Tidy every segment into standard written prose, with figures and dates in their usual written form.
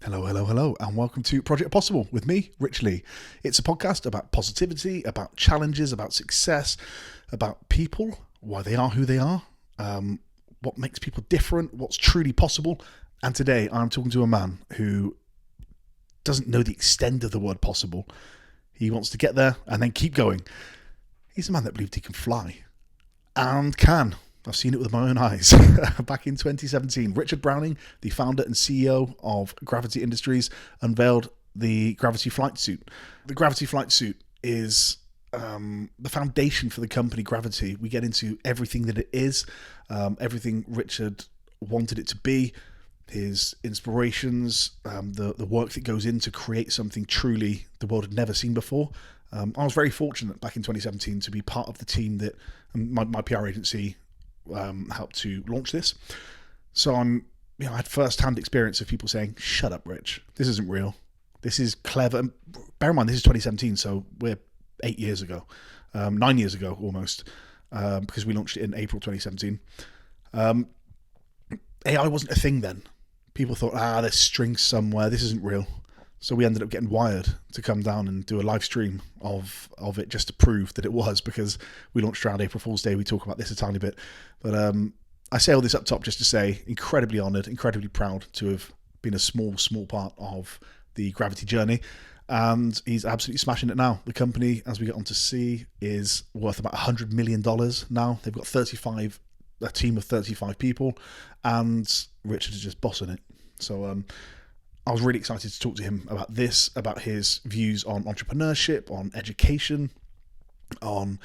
Hello, hello, hello, and welcome to Project Possible with me, Rich Lee. It's a podcast about positivity, about challenges, about success, about people, why they are who they are, what makes people different, what's truly possible. And today I'm talking to a man who doesn't know the extent of the word possible. He wants to get there and then keep going. He's a man that believed he can fly and can. I've seen it with my own eyes. Back in 2017, Richard Browning, the founder and CEO of Gravity Industries, unveiled the Gravity Flight Suit. The Gravity Flight Suit is the foundation for the company Gravity. We get into everything that it is, everything Richard wanted it to be, his inspirations, the work that goes in to create something truly the world had never seen before. I was very fortunate back in 2017 to be part of the team that my PR agency helped to launch this. So I had first-hand experience of people saying, "Shut up, Rich. This isn't real. This is clever." And bear in mind, this is 2017, so we're 8 years ago, 9 years ago almost, because we launched it in April 2017. AI wasn't a thing then. People thought, there's strings somewhere. This isn't real. So we ended up getting Wired to come down and do a live stream of it just to prove that it was, because we launched around April Fool's Day. We talk about this a tiny bit. But I say all this up top just to say, incredibly honoured, incredibly proud to have been a small part of the Gravity journey. And he's absolutely smashing it now. The company, as we get on to see, is worth about $100 million now. They've got a team of 35 people, and Richard is just bossing it. So I was really excited to talk to him about this, about his views on entrepreneurship, on education, on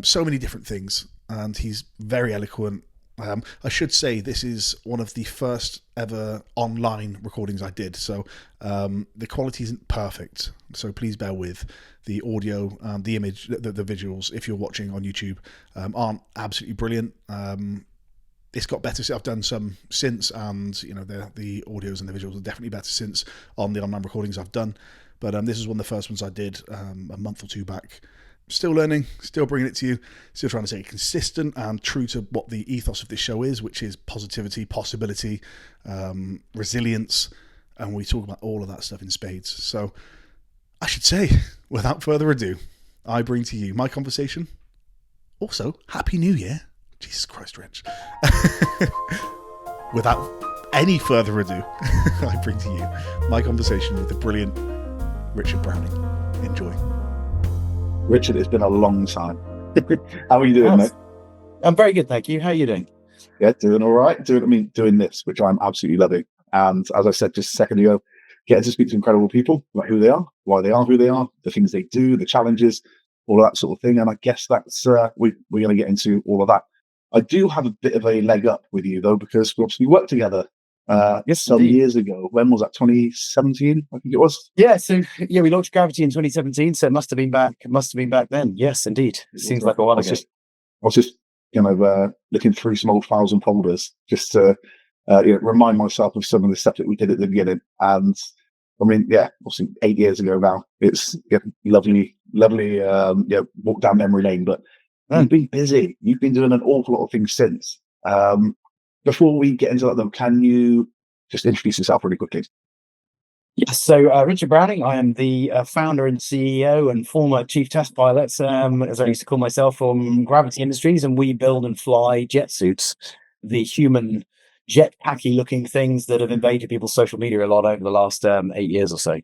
so many different things. And he's very eloquent. I should say this is one of the first ever online recordings I did. So the quality isn't perfect. So please bear with. The audio and the image, the visuals, if you're watching on YouTube, aren't absolutely brilliant. It's got better. I've done some since, and the audios and the visuals are definitely better since on the online recordings I've done. But this is one of the first ones I did a month or two back. Still learning, still bringing it to you, still trying to stay consistent and true to what the ethos of this show is, which is positivity, possibility, resilience, and we talk about all of that stuff in spades. So I should say, without further ado, I bring to you my conversation. Also, Happy New Year. Jesus Christ, Rich. Without any further ado, I bring to you my conversation with the brilliant Richard Browning. Enjoy. Richard, it's been a long time. How are you doing, mate? I'm very good, thank you. How are you doing? Yeah, doing all right. Doing this, which I'm absolutely loving. And as I said just a second ago, getting to speak to incredible people about who they are, why they are who they are, the things they do, the challenges, all of that sort of thing. And I guess that's we're going to get into all of that. I do have a bit of a leg up with you, though, because we obviously worked together some years ago. When was that? 2017, I think it was. Yeah. So we launched Gravity in 2017. So it must have been back then. Yes, indeed. It seems like a while ago. I was just looking through some old files and folders just to remind myself of some of the stuff that we did at the beginning. And I mean, obviously 8 years ago now. It's lovely. Walk down memory lane, but. You've been busy. You've been doing an awful lot of things since. Before we get into that, though, can you just introduce yourself really quickly? Yes. So Richard Browning, I am the founder and CEO and former chief test pilot, as I used to call myself, from Gravity Industries, and we build and fly jet suits, the human jet-packy looking things that have invaded people's social media a lot over the last 8 years or so.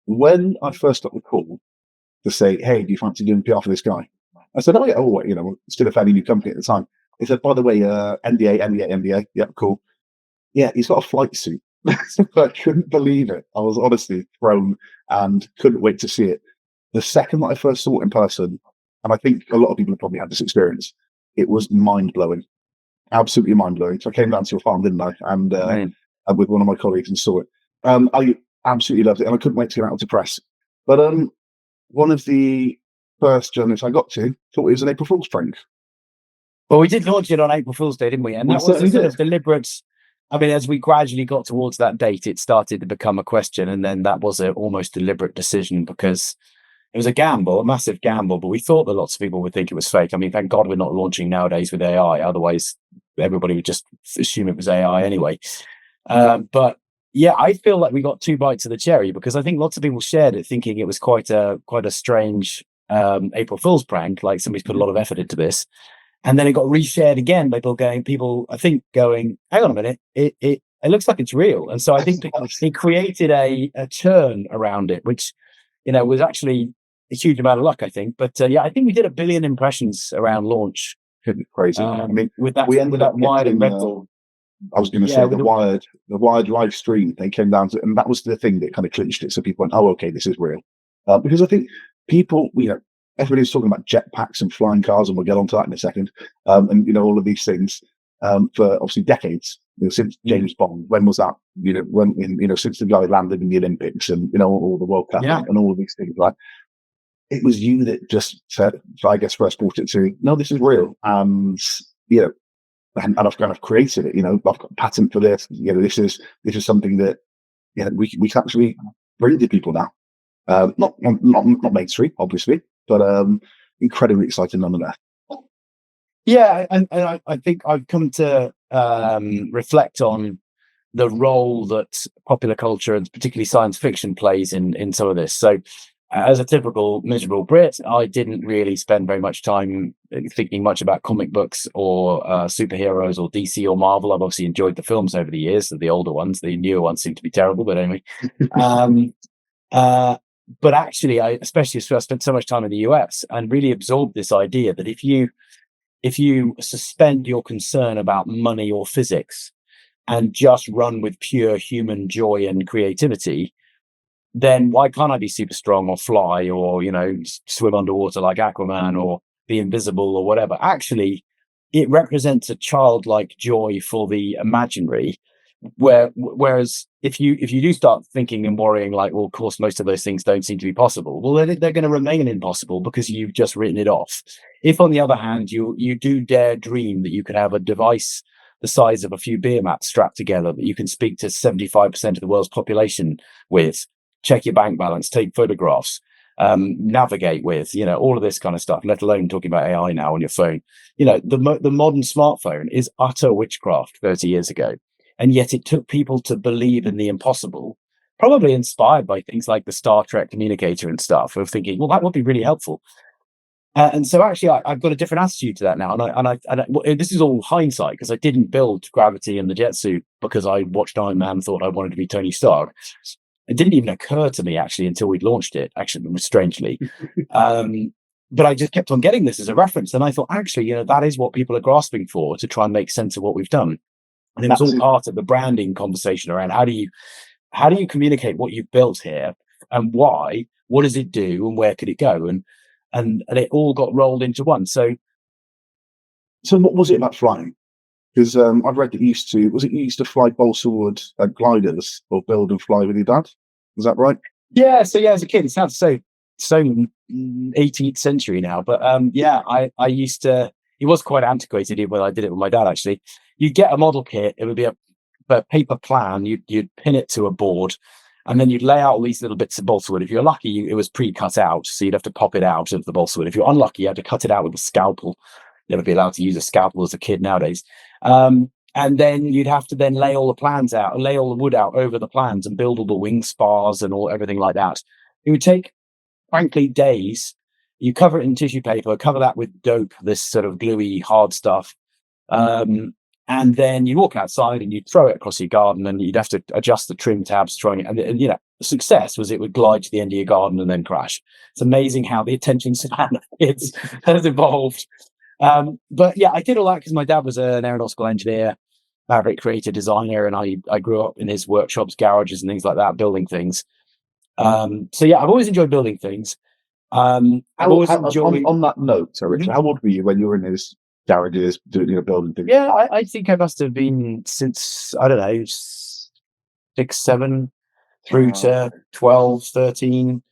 When I first got the call to say, "Hey, do you fancy doing PR for this guy?" I said, still a fairly new company at the time. He said, "By the way, NDA. Yeah, cool. Yeah, he's got a flight suit." I couldn't believe it. I was honestly thrown and couldn't wait to see it. The second that I first saw it in person, and I think a lot of people have probably had this experience, it was mind-blowing. Absolutely mind-blowing. So I came down to your farm, didn't I? And with one of my colleagues and saw it. I absolutely loved it, and I couldn't wait to get out to press. But one of the first journalists I got to thought it was an April Fool's prank. Well, we did launch it on April Fool's Day, didn't we? And that was a sort of deliberate. I mean, as we gradually got towards that date, it started to become a question, and then that was an almost deliberate decision because it was a gamble, a massive gamble. But we thought that lots of people would think it was fake. I mean, thank God we're not launching nowadays with AI. Otherwise, everybody would just assume it was AI anyway. But Yeah, I feel like we got two bites of the cherry, because I think lots of people shared it thinking it was quite a strange April Fool's prank, like somebody's put a lot of effort into this. And then it got reshared again by people I think going, hang on a minute, it looks like it's real. And so I think it created a churn around it, which, was actually a huge amount of luck, I think. But yeah, I think we did 1 billion impressions around launch. Crazy. I mean, with that, we ended up wired getting, rental. I was going to say the wired live stream. They came down to, and that was the thing that kind of clinched it. So people went, "Oh, okay, this is real," because I think people, everybody's talking about jetpacks and flying cars, and we'll get onto that in a second. And all of these things for obviously decades. Since James Bond, when was that? Since the guy landed in the Olympics, and all the World Cup and all of these things, right? It was you that just said, I guess, first brought it to, no, this is real, and and I've kind of created it. I've got a patent for this. This is something that we can actually bring to people now. Not mainstream, obviously, but incredibly exciting nonetheless. Yeah, and I think I've come to reflect on the role that popular culture and particularly science fiction plays in some of this. So, as a typical miserable Brit, I didn't really spend very much time thinking much about comic books or superheroes or DC or Marvel. I've obviously enjoyed the films over the years, the older ones. The newer ones seem to be terrible, but anyway. But actually, I spent so much time in the US and really absorbed this idea that if you suspend your concern about money or physics and just run with pure human joy and creativity, then why can't I be super strong or fly or, swim underwater like Aquaman or be invisible or whatever? Actually, it represents a childlike joy for the imaginary. Whereas if you do start thinking and worrying like, well, of course, most of those things don't seem to be possible. Well, they're going to remain impossible because you've just written it off. If, on the other hand, you do dare dream that you could have a device the size of a few beer mats strapped together that you can speak to 75% of the world's population with, check your bank balance, take photographs, navigate with, all of this kind of stuff, let alone talking about AI now on your phone. The modern smartphone is utter witchcraft 30 years ago. And yet it took people to believe in the impossible, probably inspired by things like the Star Trek communicator and stuff, of thinking, well, that would be really helpful. And so actually, I've got a different attitude to that now. And this is all hindsight, because I didn't build Gravity and the jet suit because I watched Iron Man and thought I wanted to be Tony Stark. It didn't even occur to me, actually, until we'd launched it, actually, strangely. But I just kept on getting this as a reference. And I thought, actually, that is what people are grasping for, to try and make sense of what we've done. And it was all part of the branding conversation around how do you communicate what you've built here and why, what does it do and where could it go? And it all got rolled into one. So what was it about flying? Because I've read that you used to fly balsa wood gliders or build and fly with your dad? Is that right? Yeah. So as a kid, it sounds so 18th century now. But I used to. It was quite antiquated when I did it with my dad. Actually, you'd get a model kit. It would be a paper plan. You'd pin it to a board, and then you'd lay out all these little bits of balsa wood. If you're lucky, it was pre-cut out, so you'd have to pop it out of the balsa wood. If you're unlucky, you had to cut it out with a scalpel. Never be allowed to use a scalpel as a kid nowadays. And then you'd have to then lay all the plans out, lay all the wood out over the plans, and build all the wing spars and everything like that. It would take, frankly, days. You cover it in tissue paper, cover that with dope, this sort of gluey hard stuff. And then you walk outside and you'd throw it across your garden, and you'd have to adjust the trim tabs, throwing it. And the success was it would glide to the end of your garden and then crash. It's amazing how the attention span of kids has evolved. But yeah, I did all that because my dad was an aeronautical engineer, maverick creative designer, and I grew up in his workshops, garages, and things like that, building things. So yeah, I've always enjoyed building things. On that note, Richard, how old were you when you were in his garages building things? Yeah, I think I must have been since, I don't know, 6, 7 through to 12, 13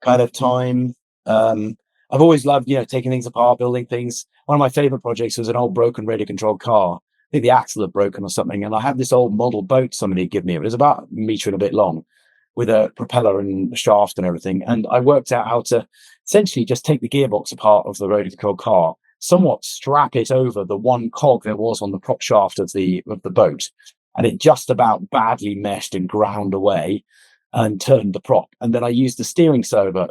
kind of time. I've always loved, taking things apart, building things. One of my favorite projects was an old broken radio controlled car. I think the axle had broken or something. And I had this old model boat somebody had given me. It was about a meter and a bit long, with a propeller and a shaft and everything. And I worked out how to essentially just take the gearbox apart of the radio controlled car, somewhat strap it over the one cog there was on the prop shaft of the boat, and it just about badly meshed and ground away and turned the prop. And then I used the steering servo,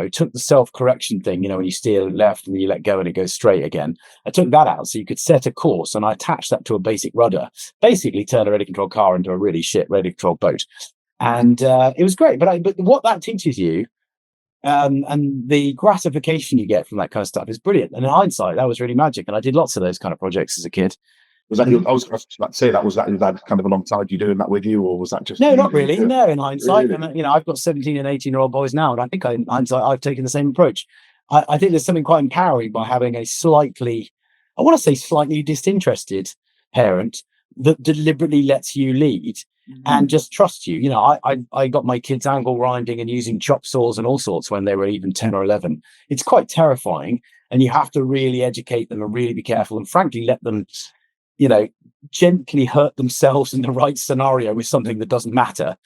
took the self-correction thing, when you steer left and you let go and it goes straight again. I took that out so you could set a course, and I attached that to a basic rudder, basically turned a ready control car into a really shit ready control boat. And it was great. But what that teaches you, and the gratification you get from that kind of stuff is brilliant. And in hindsight, that was really magic. And I did lots of those kind of projects as a kid. Was that I was about to say that was that your dad kind of alongside you doing that with you, or was that just no, not really? No, in hindsight, really? and I've got 17 and 18-year-old boys now, and I think in hindsight I've taken the same approach. I think there's something quite empowering by having a slightly disinterested parent that deliberately lets you lead and just trusts you. I got my kids angle grinding and using chop saws and all sorts when they were even 10 or 11. It's quite terrifying, and you have to really educate them and really be careful, and frankly let them gently hurt themselves in the right scenario with something that doesn't matter.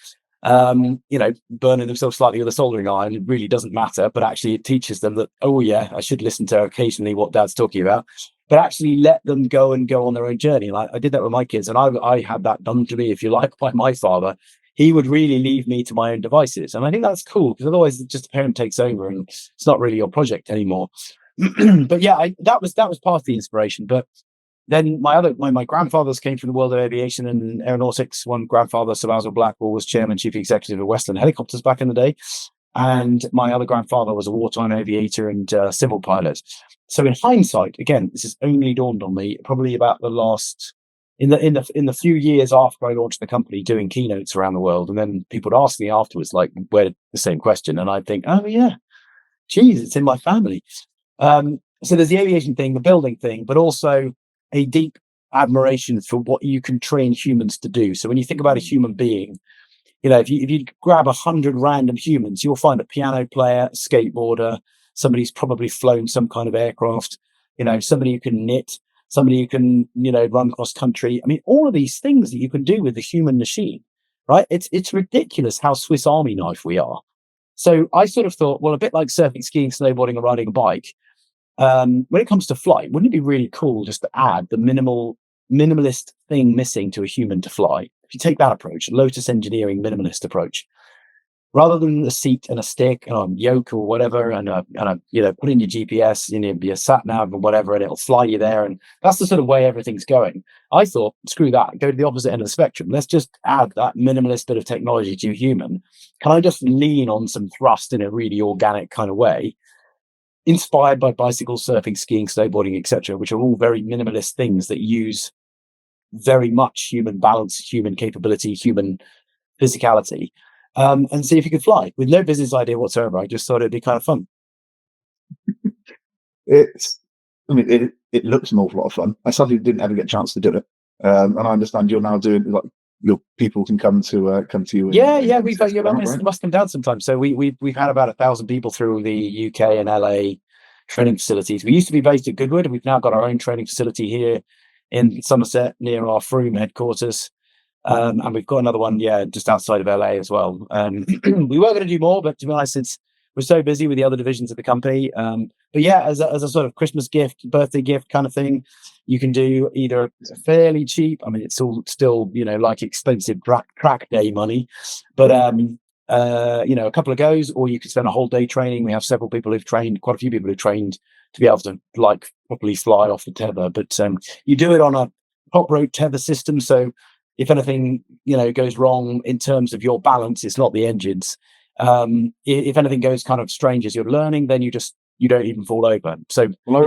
Burning themselves slightly with a soldering iron, it really doesn't matter, but actually it teaches them that, oh yeah, I should listen to occasionally what dad's talking about, but actually let them go on their own journey. And I did that with my kids, and I had that done to me, if you like, by my father. He would really leave me to my own devices. And I think that's cool, because otherwise just a parent takes over and it's not really your project anymore. But yeah, that was part of the inspiration. But then my grandfathers came from the world of aviation and aeronautics. One grandfather, Sir Basil Blackwell, was chairman, chief executive of Westland Helicopters back in the day. And my other grandfather was a wartime aviator and civil pilot. So in hindsight, again, this has only dawned on me probably about the last, in the few years after I launched the company, doing keynotes around the world. And then people would ask me afterwards, like, where the same question. And I'd think, oh yeah, geez, it's in my family. So there's the aviation thing, the building thing, but also a deep admiration for what you can train humans to do. So when you think about a human being, if you grab 100 random humans, you'll find a piano player, a skateboarder, somebody who's probably flown some kind of aircraft, somebody who can knit, somebody who can, run cross country. I mean, all of these things that you can do with the human machine, right? It's ridiculous how Swiss Army knife we are. So I sort of thought, well, a bit like surfing, skiing, snowboarding, or riding a bike, when it comes to flight, wouldn't it be really cool just to add the minimalist thing missing to a human to fly? If you take that approach, Lotus Engineering minimalist approach, rather than a seat and a stick and a yoke or whatever, and put in your GPS, your sat nav or whatever, and it'll fly you there. And that's the sort of way everything's going. I thought, screw that, go to the opposite end of the spectrum. Let's just add that minimalist bit of technology to a human. Can I just lean on some thrust in a really organic kind of way, inspired by bicycles, surfing, skiing, snowboarding, etc., which are all very minimalist things that use very much human balance, human capability, human physicality, and see if you could fly with no business idea whatsoever. I just thought it'd be kind of fun. It looks an awful lot of fun. I sadly didn't ever get a chance to do it, and I understand you're now doing, like, your people can come to you. Yeah. We've must come down sometime. So we've had about 1,000 people through the UK and LA training facilities. We used to be based at Goodwood. We've now got our own training facility here in Somerset near our Frome headquarters. And we've got another one, just outside of LA as well. We were going to do more, but to be honest, we're so busy with the other divisions of the company. But yeah, as a sort of Christmas gift, birthday gift kind of thing, you can do either fairly cheap. I mean, it's all still, like expensive track day money, but a couple of goes, or you could spend a whole day training. We have quite a few people who've trained to be able to properly fly off the tether. But you do it on a top rope tether system, so if anything, goes wrong in terms of your balance, it's not the engines. If anything goes kind of strange as you're learning, then you don't even fall over. So I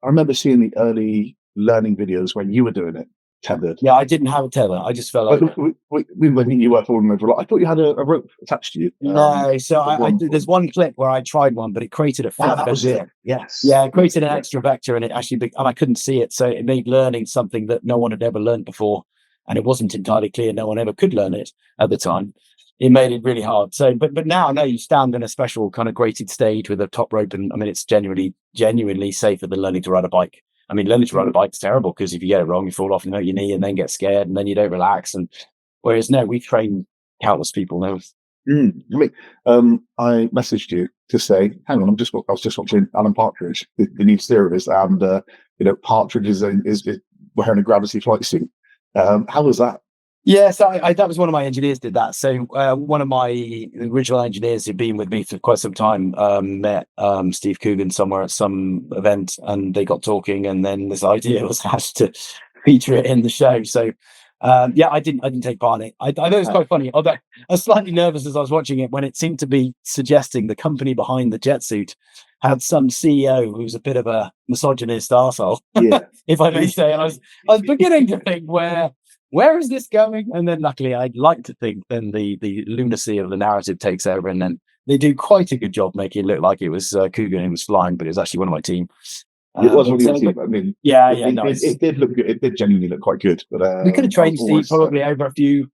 remember seeing the early learning videos when you were doing it tethered. Yeah, I didn't have a tether. I just fell over. When you were falling over, I thought you had a rope attached to you. No, so there's one clip where I tried one, but it created a that was it. Yes. Yeah, it created an extra vector, and it actually and I couldn't see it, so it made learning something that no one had ever learned before, and it wasn't entirely clear no one ever could learn it at the time. It made it really hard. So, but now, no, you stand in a special kind of grated stage with a top rope, and I mean, it's genuinely safer than learning to ride a bike. I mean, learning to ride a bike is terrible because if you get it wrong, you fall off and hurt your knee, and then get scared, and then you don't relax. And whereas no, we've trained countless people now. I messaged you to say, hang on, I was just watching Alan Partridge, the new series, and Partridge is wearing a gravity flight suit. How was that? Yeah, so that was one of my engineers did that. So one of my original engineers who'd been with me for quite some time met Steve Coogan somewhere at some event, and they got talking, and then this idea was asked to feature it in the show. So yeah, I didn't take part in it. I know it's quite funny. Although I was slightly nervous as I was watching it when it seemed to be suggesting the company behind the jet suit had some CEO who was a bit of a misogynist arsehole, Yeah. if I may say. And I was beginning to think where is this going? And then luckily I'd like to think then the lunacy of the narrative takes over, and then they do quite a good job making it look like it was Coogan who was flying, but it was actually one of my team. It was really good. I mean, it did look good. It did genuinely look quite good. But we could have trained Steve probably over a few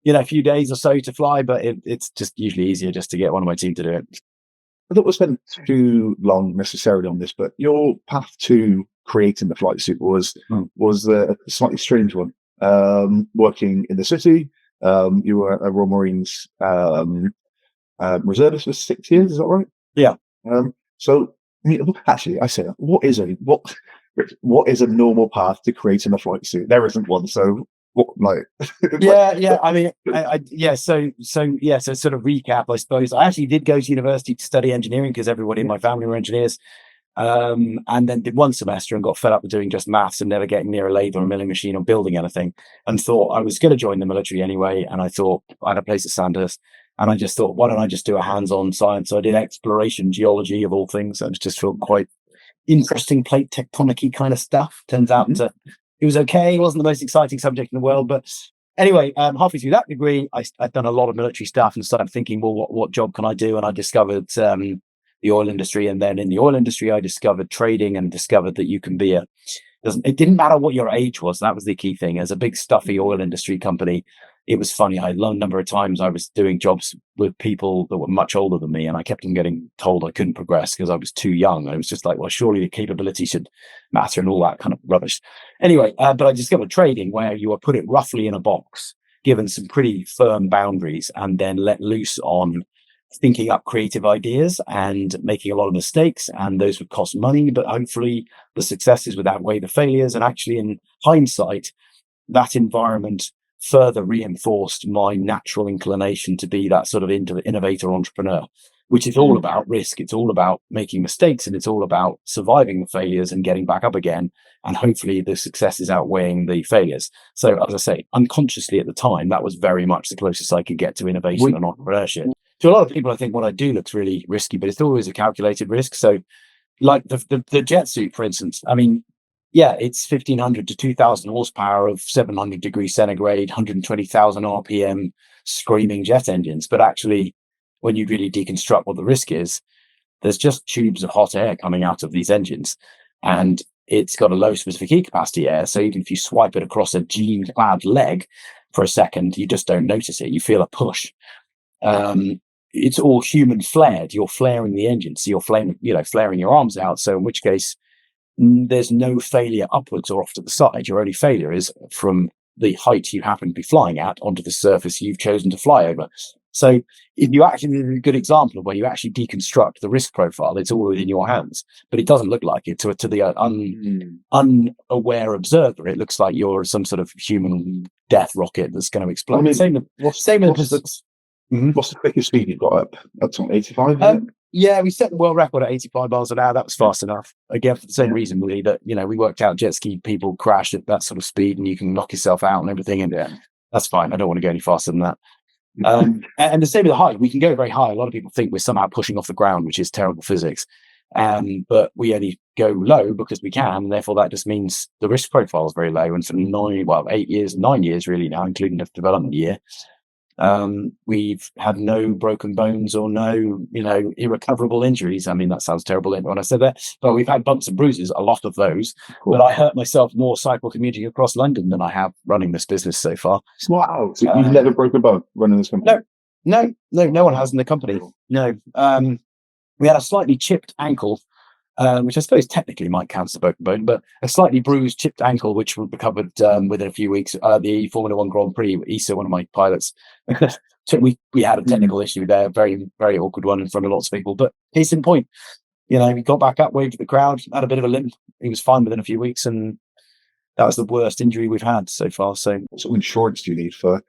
days or so to fly, but it's just usually easier just to get one of my team to do it. I don't want to spend too long necessarily on this, but your path to creating the flight suit was a slightly strange one. Working in the city, you were a Royal Marines reservist for 6 years. Is that right? Yeah. So actually, I say that. What is a normal path to creating a flight suit? There isn't one. So what, like? Yeah. I mean, So sort of recap, I suppose. I actually did go to university to study engineering because everybody in my family were engineers. And then did one semester and got fed up with doing just maths and never getting near a lathe or a milling machine or building anything, and thought I was going to join the military anyway. And I thought I had a place at Sandhurst, and I just thought, why don't I just do a hands-on science? So I did exploration geology of all things, and it just felt quite interesting, plate tectonic-y kind of stuff. Turns out it was okay. It wasn't the most exciting subject in the world, but anyway, halfway through that degree, I'd done a lot of military stuff and started thinking, well, what job can I do? And I discovered the oil industry, and then in the oil industry I discovered trading and discovered that you can be it didn't matter what your age was. That was the key thing. As a big stuffy oil industry company, it was funny. A number of times I was doing jobs with people that were much older than me, and I kept on getting told I couldn't progress because I was too young. And it was just like, well, surely the capability should matter and all that kind of rubbish. Anyway, but I discovered trading, where you are put it roughly in a box, given some pretty firm boundaries, and then let loose on thinking up creative ideas and making a lot of mistakes, and those would cost money, but hopefully the successes would outweigh the failures. And actually, in hindsight, that environment further reinforced my natural inclination to be that sort of innovator entrepreneur, which is all about risk. It's all about making mistakes, and it's all about surviving the failures and getting back up again, and hopefully the successes outweighing the failures. So as I say, unconsciously at the time, that was very much the closest I could get to innovation and entrepreneurship. To a lot of people, I think what I do looks really risky, but it's always a calculated risk. So like the jet suit, for instance, I mean, yeah, it's 1,500 to 2,000 horsepower of 700 degrees centigrade, 120,000 RPM screaming jet engines. But actually, when you really deconstruct what the risk is, there's just tubes of hot air coming out of these engines, and it's got a low specific heat capacity air. So even if you swipe it across a jean-clad leg for a second, you just don't notice it. You feel a push. It's all human flared. You're flaring the engine, so you're flaring your arms out. So in which case, there's no failure upwards or off to the side. Your only failure is from the height you happen to be flying at onto the surface you've chosen to fly over. So if you actually, a good example of where you actually deconstruct the risk profile, it's all within your hands, but it doesn't look like it to the unaware observer. It looks like you're some sort of human death rocket that's going to explode. I mean, what's the quickest speed you've got up? That's on 85. Yeah, we set the world record at 85 miles an hour. That was fast enough. Again, for the same reason, really, that we worked out jet ski people crash at that sort of speed, and you can knock yourself out and everything. And that's fine. I don't want to go any faster than that. And the same with the height. We can go very high. A lot of people think we're somehow pushing off the ground, which is terrible physics. But we only go low because we can. And therefore, that just means the risk profile is very low. And for 9 years really now, including the development year, we've had no broken bones or no, irrecoverable injuries. I mean, that sounds terrible when I said that, but we've had bumps and bruises, a lot of those. Cool. But I hurt myself more cycle commuting across London than I have running this business so far. Wow. So you've never broken a bone running this company? No one has in the company. No. We had a slightly chipped ankle, which I suppose technically might count as a broken bone, but a slightly bruised, chipped ankle, which we recovered within a few weeks. The Formula One Grand Prix, Issa, one of my pilots, we had a technical issue there, very, very awkward one in front of lots of people. But case in point, we got back up, waved to the crowd, had a bit of a limp. He was fine within a few weeks, and that was the worst injury we've had so far. So what sort of insurance do you need for,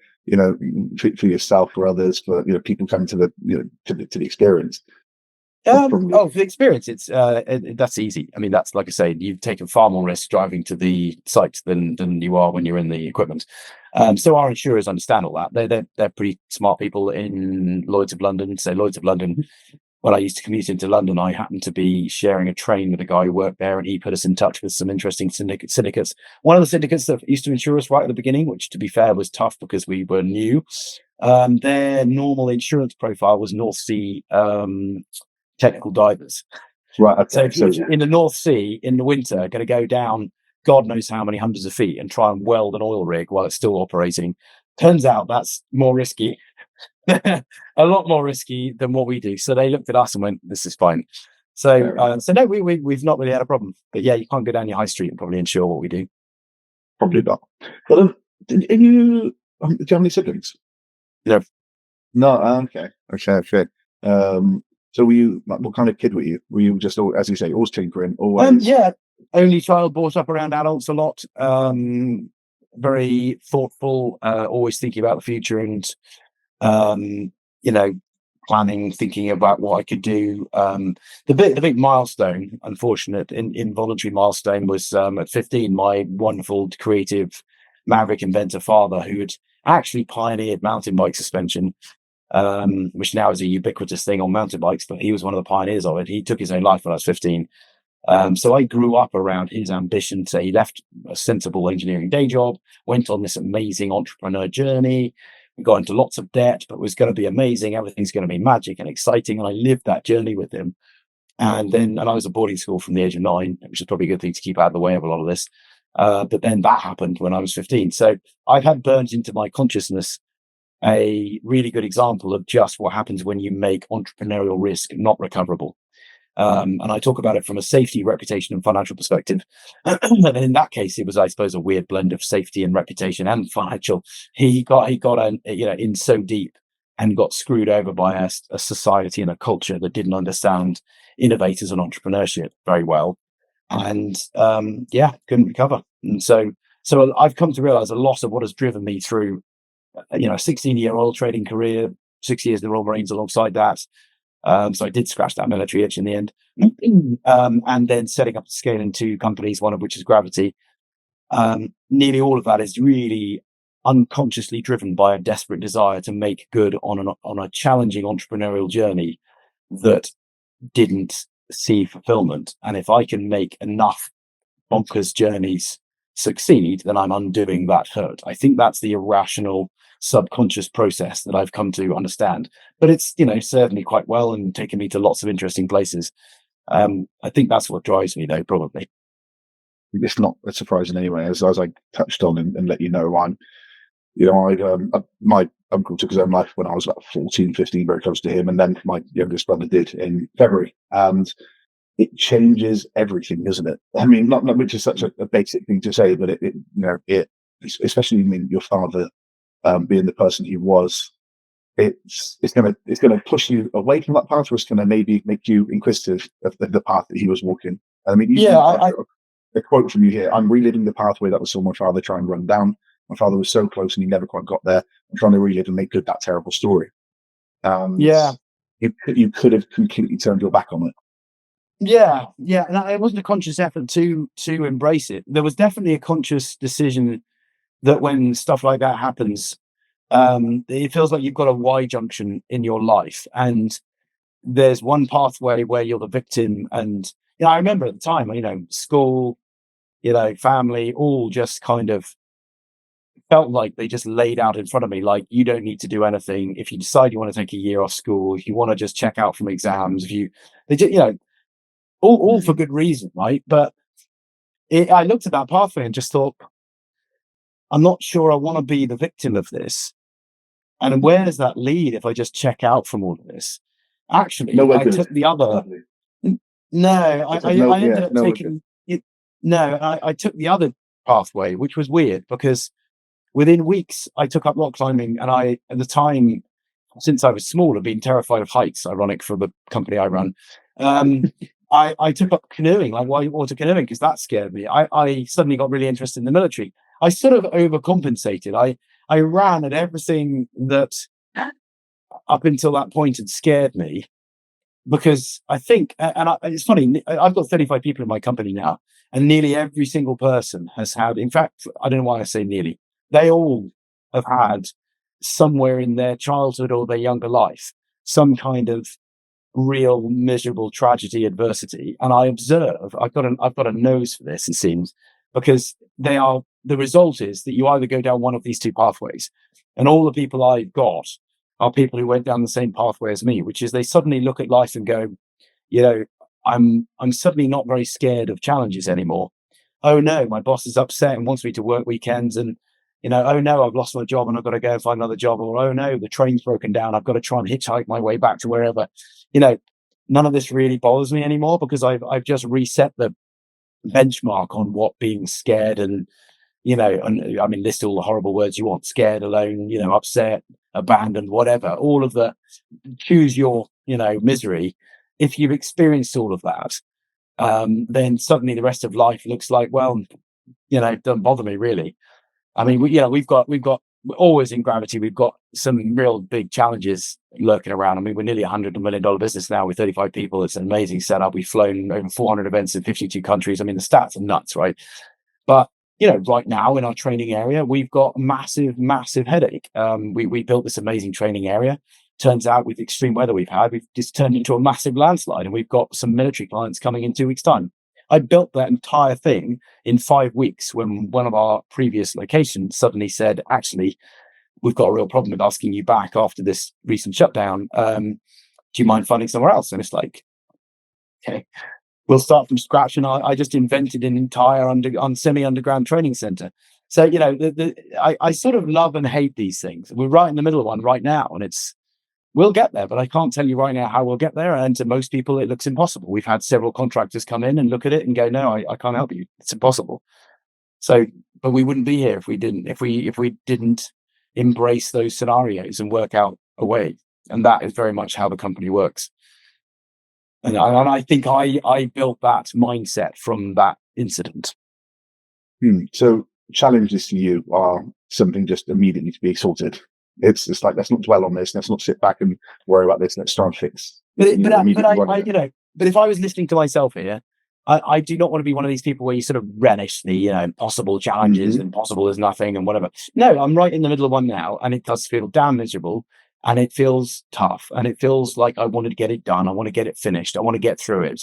for yourself, for others, for, people coming to the, to the experience? for the experience, it's that's easy. I mean, that's, like I say, you've taken far more risk driving to the site than you are when you're in the equipment. So our insurers understand all that. They're pretty smart people in Lloyd's of London. So Lloyd's of London, when I used to commute into London, I happened to be sharing a train with a guy who worked there, and he put us in touch with some interesting syndicates. One of the syndicates that used to insure us right at the beginning, which, to be fair, was tough because we were new. Their normal insurance profile was North Sea technical divers. Right. Okay. So if you're in the North Sea in the winter, going to go down God knows how many hundreds of feet and try and weld an oil rig while it's still operating, turns out that's more risky. A lot more risky than what we do. So they looked at us and went, "This is fine." So no, we've not really had a problem. But yeah, you can't go down your high street and probably insure what we do. Probably not. But do you have any siblings? No. No. Okay. So were you, what kind of kid were you? Were you just, as you say, always tinkering? Always? Yeah, only child, brought up around adults a lot. Very thoughtful, always thinking about the future and planning, thinking about what I could do. The big milestone, unfortunate, involuntary milestone, was at 15. My wonderful, creative, maverick inventor father, who had actually pioneered mountain bike suspension, which now is a ubiquitous thing on mountain bikes, but he was one of the pioneers of it. He took his own life when I was 15. So I grew up around his ambition. So he left a sensible engineering day job, went on this amazing entrepreneur journey. We got into lots of debt, but it was going to be amazing. Everything's going to be magic and exciting. And I lived that journey with him. And I was at boarding school from the age of 9, which is probably a good thing to keep out of the way of a lot of this. But then that happened when I was 15. So I've had burnt into my consciousness a really good example of just what happens when you make entrepreneurial risk not recoverable. And I talk about it from a safety, reputation, and financial perspective. And in that case, it was, I suppose, a weird blend of safety and reputation and financial. He got in so deep and got screwed over by a society and a culture that didn't understand innovators and entrepreneurship very well, and couldn't recover. And so I've come to realize a lot of what has driven me through, a 16-year oil trading career, 6 years in the Royal Marines alongside that. So I did scratch that military itch in the end, and then setting up the scale in 2 companies, one of which is Gravity. Nearly all of that is really unconsciously driven by a desperate desire to make good on a challenging entrepreneurial journey that didn't see fulfillment. And if I can make enough bonkers journeys succeed, then I'm undoing that hurt. I think that's the irrational subconscious process that I've come to understand, but it's served me quite well and taken me to lots of interesting places. I think that's what drives me, though, probably. It's not surprising anyway, as I touched on and let you know, my uncle took his own life when I was about 14, 15, very close to him, and then my youngest brother did in February, and it changes everything, doesn't it? I mean, not which is such a basic thing to say, but it especially, your father being the person he was, it's gonna push you away from that path, or it's gonna maybe make you inquisitive of the path that he was walking. I mean, a quote from you here: "I'm reliving the pathway that was saw my father try and run down. My father was so close and he never quite got there. I'm trying to relive and make good that terrible story." You could have completely turned your back on it. Yeah, and it wasn't a conscious effort to embrace it. There was definitely a conscious decision that when stuff like that happens, it feels like you've got a Y junction in your life, and there's one pathway where you're the victim. And I remember at the time, school, family, all just kind of felt like they just laid out in front of me, like, you don't need to do anything. If you decide you want to take a year off school, if you want to just check out from exams, all for good reason, right? But I looked at that pathway and just thought, I'm not sure I want to be the victim of this. And where does that lead if I just check out from all of this? Actually, I took the other. I ended up taking it. No, I took the other pathway, which was weird because within weeks I took up rock climbing, and I, at the time, since I was small, had been terrified of heights. Ironic for the company I run. I took up canoeing, like whitewater canoeing, because that scared me. I suddenly got really interested in the military. I sort of overcompensated. I ran at everything that up until that point had scared me, because I think, it's funny, I've got 35 people in my company now, and nearly every single person has had, in fact, I don't know why I say nearly, they all have had somewhere in their childhood or their younger life some kind of real miserable tragedy, adversity. And I observe, I've got a nose for this, it seems, because the result is that you either go down one of these two pathways. And all the people I've got are people who went down the same pathway as me, which is they suddenly look at life and go, I'm suddenly not very scared of challenges anymore. Oh no, my boss is upset and wants me to work weekends, and oh no, I've lost my job and I've got to go and find another job. Or, oh no, the train's broken down, I've got to try and hitchhike my way back to wherever. None of this really bothers me anymore, because I've just reset the benchmark on what being scared and, and I mean, list all the horrible words you want: scared, alone, upset, abandoned, whatever, all of the, choose your, misery. If you've experienced all of that, then suddenly the rest of life looks like, well, it doesn't bother me really. I mean, we've got always in Gravity, we've got some real big challenges lurking around. I mean, we're nearly $100 million business now with 35 people. It's an amazing setup. We've flown over 400 events in 52 countries. I mean, the stats are nuts, right? But right now in our training area, we've got a massive headache. We built this amazing training area. Turns out, with extreme weather we've had, we've just turned into a massive landslide, and we've got some military clients coming in 2 weeks' time. I built that entire thing in 5 weeks, when one of our previous locations suddenly said, actually, we've got a real problem with asking you back after this recent shutdown. Do you mind finding somewhere else? And it's like, okay, we'll start from scratch. And I just invented an entire semi-underground training center. So, I sort of love and hate these things. We're right in the middle of one right now, and we'll get there, but I can't tell you right now how we'll get there. And to most people, it looks impossible. We've had several contractors come in and look at it and go, no, I can't help you. It's impossible. So, but we wouldn't be here if we didn't embrace those scenarios and work out a way. And that is very much how the company works. And I think I built that mindset from that incident. So challenges to you are something just immediately to be sorted. It's like, let's not dwell on this. Let's not sit back and worry about this. Let's try and fix. But if I was listening to myself here, I do not want to be one of these people where you sort of relish the impossible challenges, impossible is nothing and whatever. No, I'm right in the middle of one now, and it does feel damn miserable, and it feels tough, and it feels like I want to get it done. I want to get it finished. I want to get through it.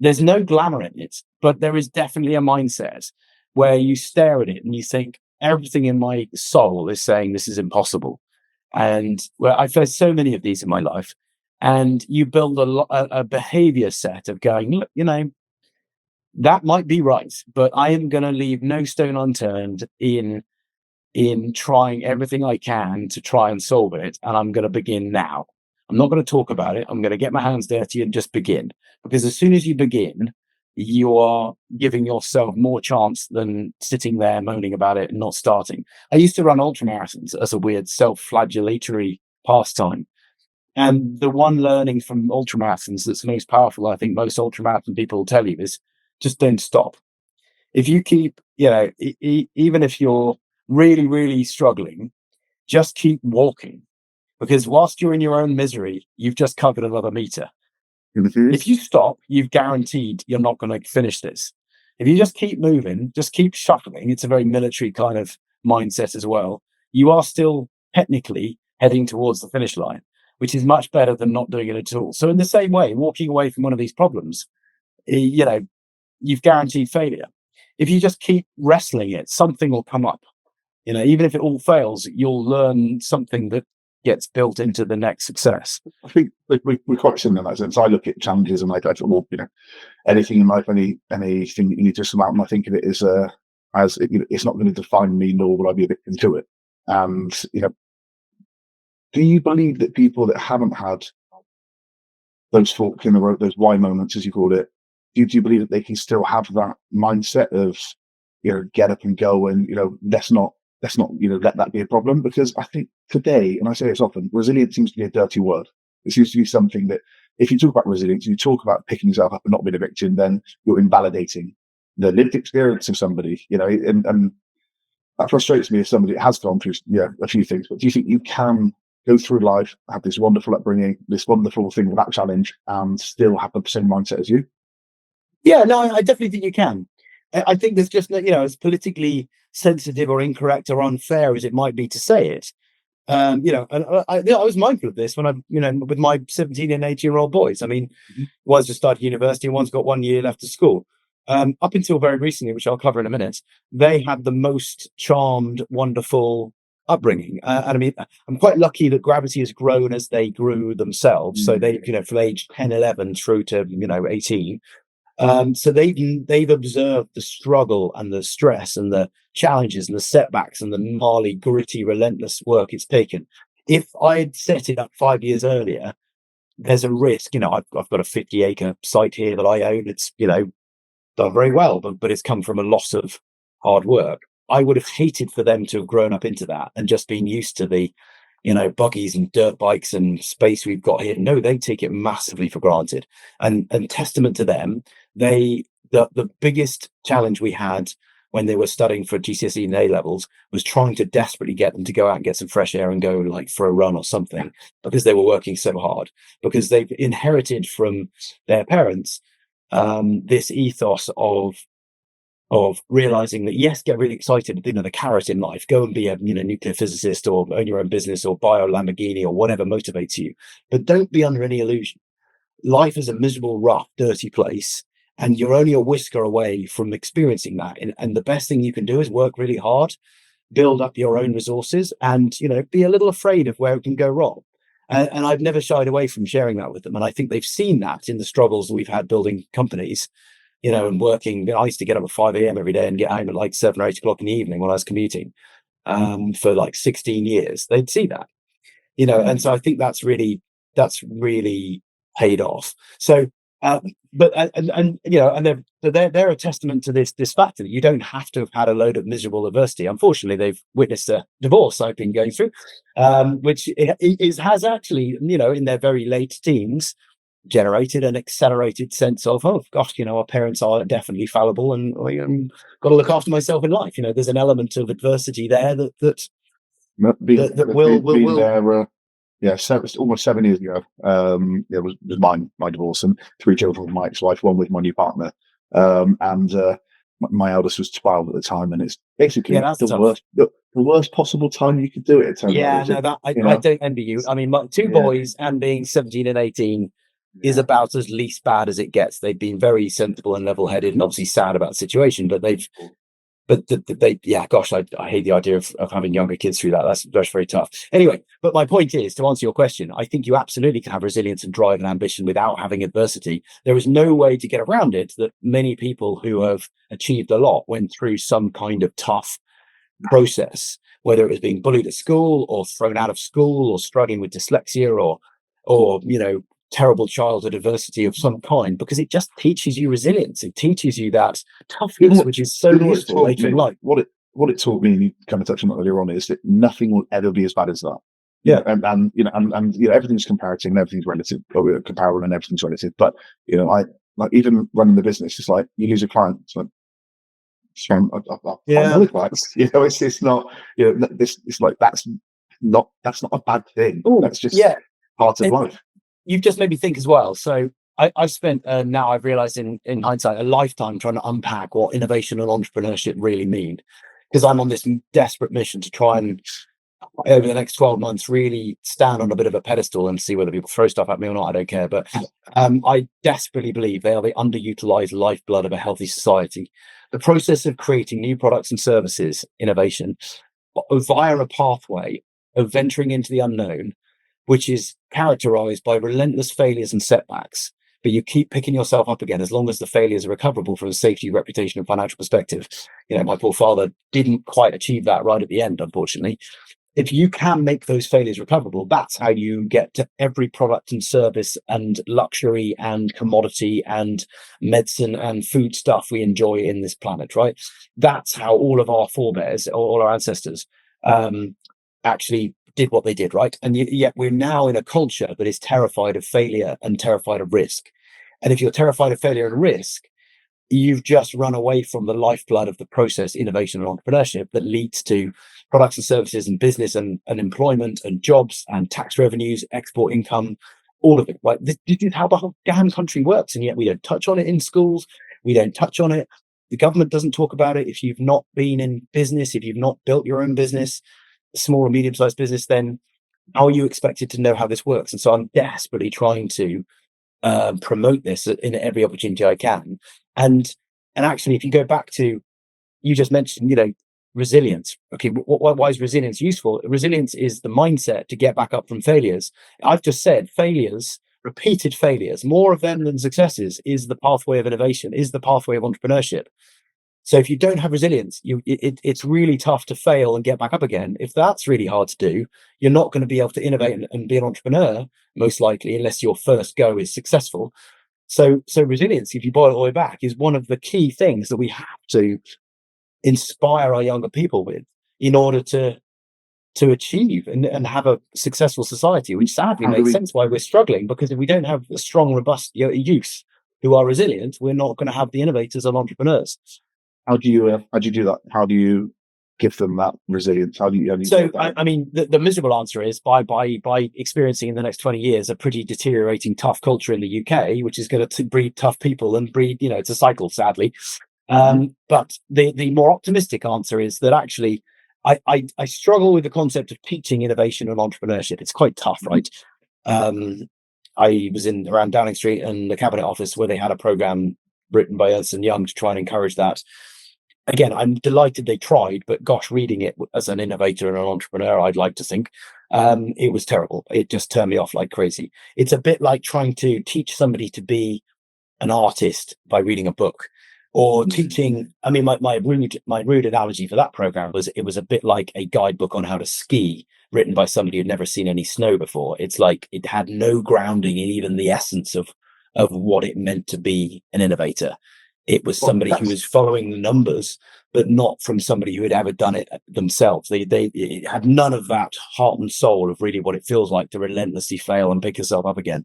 There's no glamour in it, but there is definitely a mindset where you stare at it and you think, everything in my soul is saying this is impossible. And I've faced so many of these in my life, and you build a behavior set of going, look, that might be right, but I am going to leave no stone unturned in trying everything I can to try and solve it. And I'm going to begin now. I'm not going to talk about it. I'm going to get my hands dirty and just begin, because as soon as you begin, you are giving yourself more chance than sitting there moaning about it and not starting. I used to run ultramarathons as a weird self-flagellatory pastime. And the one learning from ultramarathons that's most powerful, I think most ultramarathon people will tell you, is just don't stop. If you keep, even if you're really, really struggling, just keep walking, because whilst you're in your own misery, you've just covered another meter. If you stop, you've guaranteed you're not going to finish this. If you just keep moving, just keep shuffling, it's a very military kind of mindset as well. You are still technically heading towards the finish line, which is much better than not doing it at all. So in the same way, walking away from one of these problems, you've guaranteed failure. If you just keep wrestling it, something will come up. Even if it all fails, you'll learn something that gets built into the next success. I think we're quite similar in that sense. I look at challenges and I thought, anything in life, anything that you need to surmount, and I think of it as it's not going to define me, nor will I be a victim to it. And do you believe that people that haven't had those forks in the road, those why moments, as you called it, do you believe that they can still have that mindset of get up and go, and let's not let that be a problem? Because I think today, and I say this often, resilience seems to be a dirty word. It seems to be something that if you talk about resilience, you talk about picking yourself up and not being a victim, then you're invalidating the lived experience of somebody, and that frustrates me as somebody that has gone through a few things. But do you think you can go through life, have this wonderful upbringing, this wonderful thing without challenge, and still have the same mindset as you? Yeah, no, I definitely think you can. I think there's just, as politically sensitive or incorrect or unfair as it might be to say it. And I was mindful of this when with my 17 and 18-year-old boys. I mean, one's just started university and one's got 1 year left of school. Up until very recently, which I'll cover in a minute, they had the most charmed, wonderful upbringing. And I mean, I'm quite lucky that Gravity has grown as they grew themselves. So they, from age 10, 11 through to, 18. So they've observed the struggle and the stress and the challenges and the setbacks and the gnarly, gritty, relentless work it's taken. If I had set it up 5 years earlier, there's a risk. I've got a 50-acre site here that I own. It's done very well, but it's come from a loss of hard work. I would have hated for them to have grown up into that and just been used to the buggies and dirt bikes and space we've got here. No, they take it massively for granted. And testament to them, the biggest challenge we had when they were studying for GCSE and A levels was trying to desperately get them to go out and get some fresh air and go like for a run or something, because they were working so hard, because they've inherited from their parents this ethos of realizing that, yes, get really excited, the carrot in life, go and be a nuclear physicist or own your own business or buy a Lamborghini or whatever motivates you, but don't be under any illusion. Life is a miserable, rough, dirty place, and you're only a whisker away from experiencing that. And the best thing you can do is work really hard, build up your own resources, and be a little afraid of where it can go wrong. And I've never shied away from sharing that with them, and I think they've seen that in the struggles that we've had building companies. And working. I used to get up at 5 a.m. every day and get home at like 7 or 8 o'clock in the evening when I was commuting for like 16 years. They'd see that, and so I think that's really paid off. So, but they're a testament to this factor that you don't have to have had a load of miserable adversity. Unfortunately, they've witnessed a divorce I've been going through, which has actually, in their very late teens, generated an accelerated sense of, oh gosh, our parents are definitely fallible, and got to look after myself in life. There's an element of adversity there that will there. Almost 7 years ago. It was my divorce and 3 children with my ex-wife, one with my new partner, and my eldest was 12 at the time, and it's basically the worst possible time you could do it. I don't envy you. I mean, my 2 boys and being 17 and 18 is about as least bad as it gets. They've been very sensible and level-headed, and obviously sad about the situation, but I hate the idea of having younger kids through that. That's very tough. Anyway, but my point is, to answer your question, I think you absolutely can have resilience and drive and ambition without having adversity. There is no way to get around it that many people who have achieved a lot went through some kind of tough process, whether it was being bullied at school or thrown out of school or struggling with dyslexia or terrible childhood adversity of some kind, because it just teaches you resilience. It teaches you that toughness, which is so useful later in life. What it taught me, and you kind of touched on it earlier on, is that nothing will ever be as bad as that. Yeah, and everything's comparative and everything's relative, or comparable and everything's relative. But I like, even running the business, it's like you lose a client, it's like, another client. It's not. It's like that's not a bad thing. That's just part of life. You've just made me think as well. So I've spent now I've realized in hindsight a lifetime trying to unpack what innovation and entrepreneurship really mean, because I'm on this desperate mission to try and, over the next 12 months, really stand on a bit of a pedestal and see whether people throw stuff at me or not. I don't care. But I desperately believe they are the underutilized lifeblood of a healthy society. The process of creating new products and services, innovation, via a pathway of venturing into the unknown, which is characterized by relentless failures and setbacks, but you keep picking yourself up again as long as the failures are recoverable from a safety, reputation, and financial perspective. My poor father didn't quite achieve that right at the end, unfortunately. If you can make those failures recoverable, that's how you get to every product and service and luxury and commodity and medicine and food stuff we enjoy in this planet, right? That's how all of our forebears, all our ancestors, actually did what they did, right? And yet we're now in a culture that is terrified of failure and terrified of risk. And if you're terrified of failure and risk, you've just run away from the lifeblood of the process, innovation and entrepreneurship that leads to products and services and business and employment and jobs and tax revenues, export income, all of it. Right? This is how the whole damn country works. And yet we don't touch on it in schools. We don't touch on it. The government doesn't talk about it. If you've not been in business, if you've not built your own business, small or medium-sized business, then how are you expected to know how this works? And so I'm desperately trying to promote this in every opportunity I can. And actually, if you go back to, you just mentioned, resilience. Okay, why is resilience useful? Resilience is the mindset to get back up from failures. I've just said failures, repeated failures, more of them than successes, is the pathway of innovation, is the pathway of entrepreneurship. So if you don't have resilience, it's really tough to fail and get back up again. If that's really hard to do, you're not going to be able to innovate and be an entrepreneur, most likely, unless your first go is successful. So resilience, if you boil it all the way back, is one of the key things that we have to inspire our younger people with in order to achieve and have a successful society, which sadly makes sense why we're struggling, because if we don't have a strong, robust youth who are resilient, we're not going to have the innovators and entrepreneurs. How do you do that? How do you give them that resilience? How do you? I mean, the miserable answer is by experiencing in the next 20 years a pretty deteriorating, tough culture in the UK, which is going to breed tough people and breed, it's a cycle, sadly. But the more optimistic answer is that actually, I struggle with the concept of teaching innovation and entrepreneurship. It's quite tough, right? I was around Downing Street and the Cabinet Office where they had a program written by Ernst & Young to try and encourage that. Again, I'm delighted they tried, but gosh, reading it as an innovator and an entrepreneur, I'd like to think, it was terrible. It just turned me off like crazy. It's a bit like trying to teach somebody to be an artist by reading a book, or teaching. I mean, my rude analogy for that program was it was a bit like a guidebook on how to ski written by somebody who'd never seen any snow before. It's like it had no grounding in even the essence of what it meant to be an innovator. It was somebody who was following the numbers, but not from somebody who had ever done it themselves. It had none of that heart and soul of really what it feels like to relentlessly fail and pick yourself up again.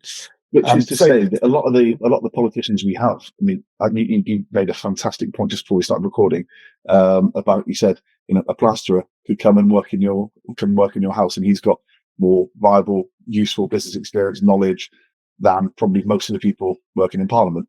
Which is to say that a lot of the politicians we have. I mean, you made a fantastic point just before we started recording about, you said, a plasterer could come and work in your house, and he's got more viable, useful business experience, knowledge than probably most of the people working in Parliament.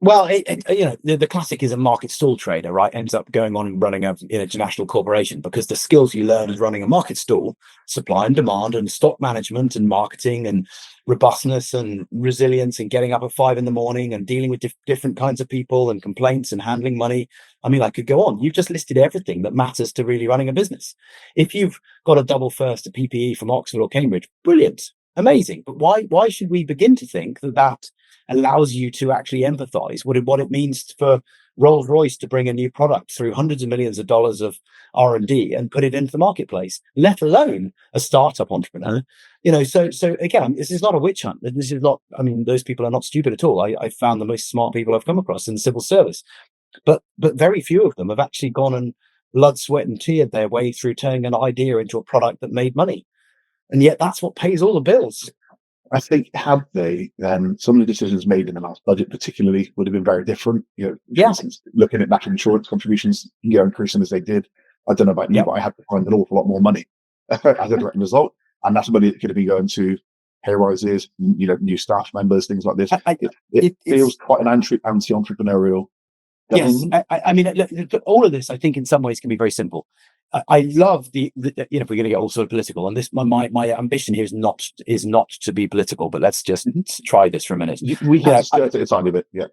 Well, the classic is a market stall trader, right? Ends up going on and running a international corporation, because the skills you learn as running a market stall, supply and demand and stock management and marketing and robustness and resilience and getting up at 5 a.m. and dealing with different kinds of people and complaints and handling money. I mean, I could go on. You've just listed everything that matters to really running a business. If you've got a double first at PPE from Oxford or Cambridge, brilliant, amazing. But why should we begin to think that allows you to actually empathize what it means for Rolls-Royce to bring a new product through hundreds of millions of dollars of R&D and put it into the marketplace, let alone a startup entrepreneur? So again, this is not a witch hunt. This is not, I mean, those people are not stupid at all. I found the most smart people I've come across in the civil service, but very few of them have actually gone and blood, sweat and teared their way through turning an idea into a product that made money. And yet that's what pays all the bills. I think had they, then some of the decisions made in the last budget particularly would have been very different. For instance, looking at national insurance contributions, increasing as they did. I don't know about you, but I had to find an awful lot more money as a direct result. And that's money that could have been going to pay rises, new staff members, things like this. It feels quite an anti-entrepreneurial. Yes, I mean, all of this, I think, in some ways, can be very simple. I love the if we're going to get all sort of political, and this, my ambition here is not to be political, but let's just try this for a minute. We can skirt it a tiny bit, yeah.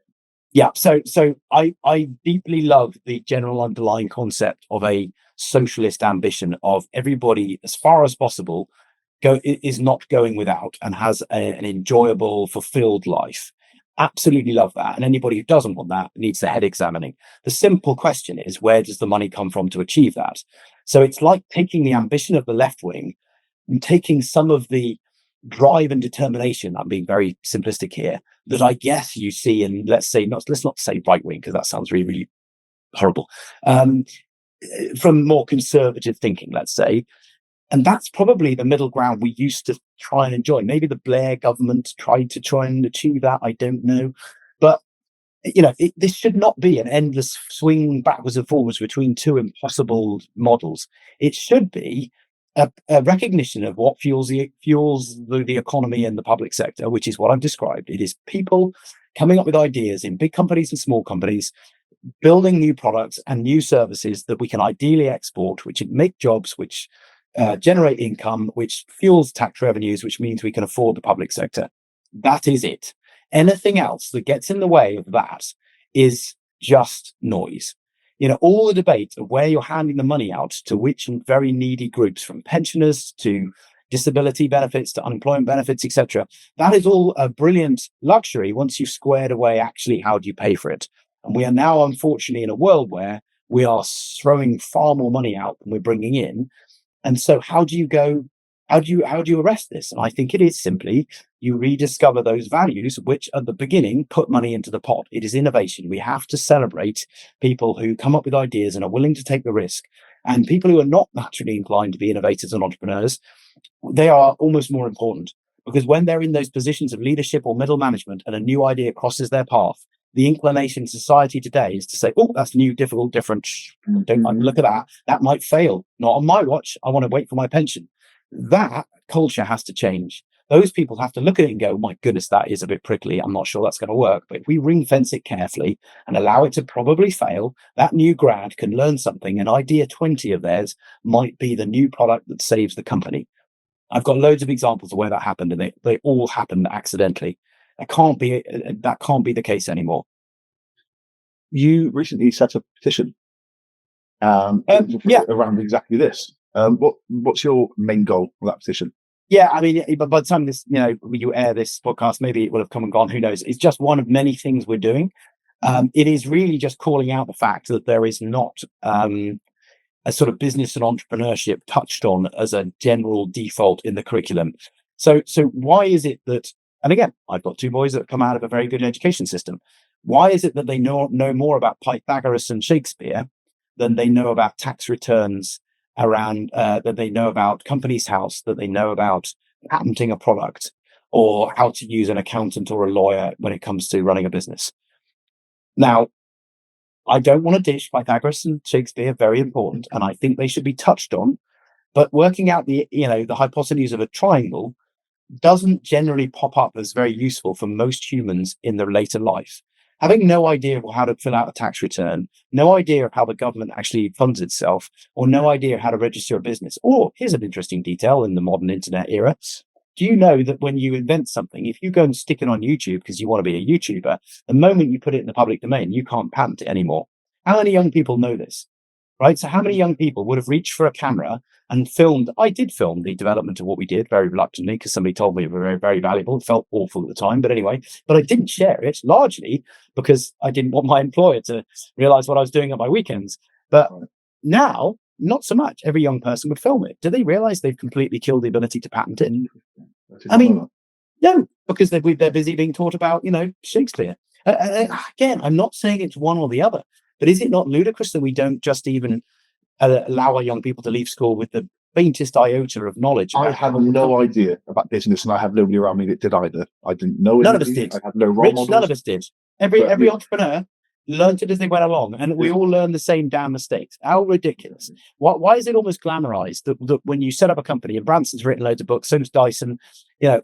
Yeah, so I deeply love the general underlying concept of a socialist ambition of everybody, as far as possible, is not going without and has an enjoyable, fulfilled life. Absolutely love that. And anybody who doesn't want that needs their head examining. The simple question is, where does the money come from to achieve that? So it's like taking the ambition of the left wing and taking some of the drive and determination, I'm being very simplistic here, that I guess you see in, let's not say right wing, because that sounds really, really horrible. From more conservative thinking, let's say, And that's probably the middle ground we used to try and enjoy. Maybe the Blair government tried to try and achieve that. I don't know. But, this should not be an endless swing backwards and forwards between two impossible models. It should be a recognition of what fuels the economy and the public sector, which is what I've described. It is people coming up with ideas in big companies and small companies, building new products and new services that we can ideally export, which make jobs, which generate income, which fuels tax revenues, which means we can afford the public sector. That is it. Anything else that gets in the way of that is just noise. All the debate of where you're handing the money out to which very needy groups, from pensioners to disability benefits to unemployment benefits, etc. That is all a brilliant luxury once you've squared away actually how do you pay for it. And we are now, unfortunately, in a world where we are throwing far more money out than we're bringing in. And so how do you arrest this? And I think it is simply you rediscover those values, which at the beginning put money into the pot. It is innovation. We have to celebrate people who come up with ideas and are willing to take the risk. And people who are not naturally inclined to be innovators and entrepreneurs, they are almost more important, because when they're in those positions of leadership or middle management and a new idea crosses their path, the inclination in society today is to say, oh, that's new, difficult, different. Don't look at that. That might fail. Not on my watch. I want to wait for my pension. That culture has to change. Those people have to look at it and go, my goodness, that is a bit prickly. I'm not sure that's going to work. But if we ring fence it carefully and allow it to probably fail, that new grad can learn something. An idea 20 of theirs might be the new product that saves the company. I've got loads of examples of where that happened, and they all happened accidentally. That can't be the case anymore. You recently set a petition around exactly this. What's your main goal for that petition? Yeah, I mean, by the time this, you air this podcast, maybe it will have come and gone. Who knows? It's just one of many things we're doing. It is really just calling out the fact that there is not a sort of business and entrepreneurship touched on as a general default in the curriculum. So why is it that? And again, I've got two boys that come out of a very good education system. Why is it that they know more about Pythagoras and Shakespeare than they know about tax returns around, that they know about Companies House, that they know about patenting a product, or how to use an accountant or a lawyer when it comes to running a business? Now, I don't want to dish Pythagoras and Shakespeare, very important, and I think they should be touched on. But working out the hypotenuse of a triangle doesn't generally pop up as very useful for most humans in their later life. Having no idea of how to fill out a tax return, no idea of how the government actually funds itself, or no idea how to register a business. Or here's an interesting detail in the modern internet era. Do you know that when you invent something, if you go and stick it on YouTube because you want to be a YouTuber, the moment you put it in the public domain, you can't patent it anymore? How many young people know this? Right? So how many young people would have reached for a camera and filmed? I did film the development of what we did very reluctantly because somebody told me it was very, very valuable. It felt awful at the time, but anyway, but I didn't share it largely because I didn't want my employer to realize what I was doing at my weekends. But now, not so much. Every young person would film it. Do they realize they've completely killed the ability to patent it? I mean, no, because they're busy being taught about, Shakespeare. Again, I'm not saying it's one or the other. But is it not ludicrous that we don't just even allow our young people to leave school with the faintest iota of knowledge? I have no idea about business, and I have nobody around me that did either. I didn't know. None of us did. I had no role models. None of us did. Every entrepreneur learned it as they went along, and we all learned the same damn mistakes. How ridiculous! Why is it almost glamorized that when you set up a company, and Branson's written loads of books, so does Dyson,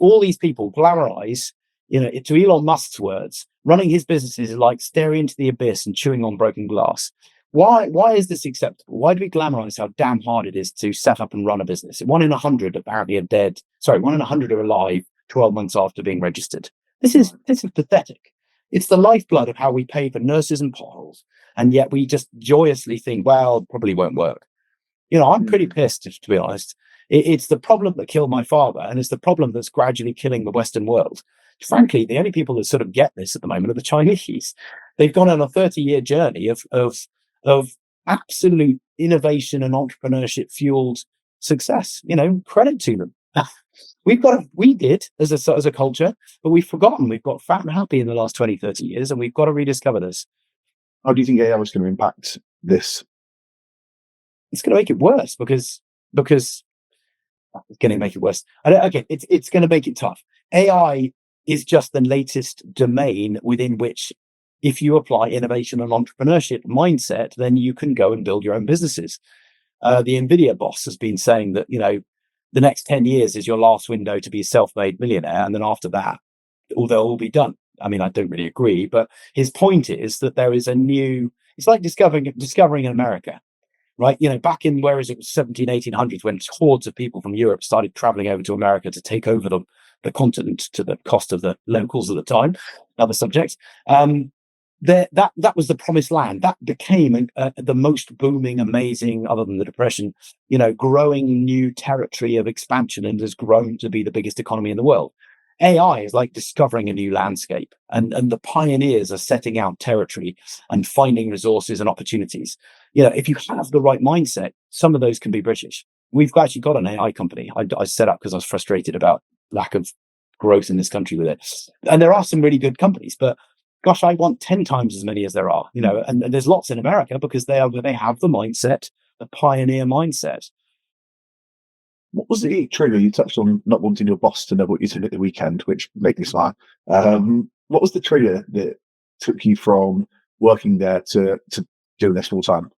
all these people glamorize, to Elon Musk's words, running his businesses is like staring into the abyss and chewing on broken glass. Why is this acceptable? Why do we glamorize how damn hard it is to set up and run a business? 1 in 100 apparently are dead. 1 in 100 are alive 12 months after being registered. This is pathetic. It's the lifeblood of how we pay for nurses and potholes, and yet we just joyously think, well, it probably won't work. I'm pretty pissed, to be honest. It's the problem that killed my father, and it's the problem that's gradually killing the Western world. Frankly, the only people that sort of get this at the moment are the Chinese. They've gone on a 30-year journey of absolute innovation and entrepreneurship fueled success. Credit to them. We did as a culture, but we've forgotten. We've got fat and happy in the last 20, 30 years, and we've got to rediscover this. How do you think AI is going to impact this? It's going to make it worse because It's going to make it worse. Okay, it's going to make it tough. AI is just the latest domain within which, if you apply innovation and entrepreneurship mindset, then you can go and build your own businesses. The NVIDIA boss has been saying that, the next 10 years is your last window to be a self-made millionaire. And then after that, they'll all be done. I mean, I don't really agree, but his point is that there is it's like discovering America. Right, back in whereas it was 1800s, when hordes of people from Europe started traveling over to America to take over the continent to the cost of the locals at the time. Another subject. That was the promised land. That became the most booming, amazing, other than the Depression, growing new territory of expansion, and has grown to be the biggest economy in the world. AI is like discovering a new landscape, and the pioneers are setting out territory and finding resources and opportunities. If you have the right mindset, some of those can be British. We've actually got an AI company I set up because I was frustrated about lack of growth in this country with it. And there are some really good companies, but gosh, I want 10 times as many as there are, and there's lots in America because they have the mindset, the pioneer mindset. What was the trigger? You touched on not wanting your boss to know what you did at the weekend, which made me smile. What was the trigger that took you from working there to doing this full time?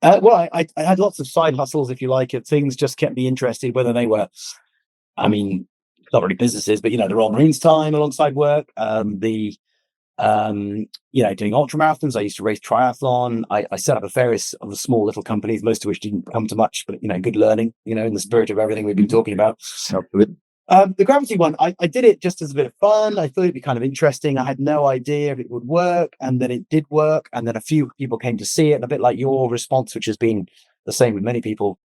Well, I had lots of side hustles, if you like. Things just kept me interested, whether they were, I mean, not really businesses, but the Royal Marines time alongside work, doing ultra marathons. I used to race triathlon. I set up various of the small little companies, most of which didn't come to much, but good learning, in the spirit of everything we've been talking about. The Gravity one, I did it just as a bit of fun. I thought it'd be kind of interesting. I had no idea if it would work, and then it did work. And then a few people came to see it, and a bit like your response, which has been the same with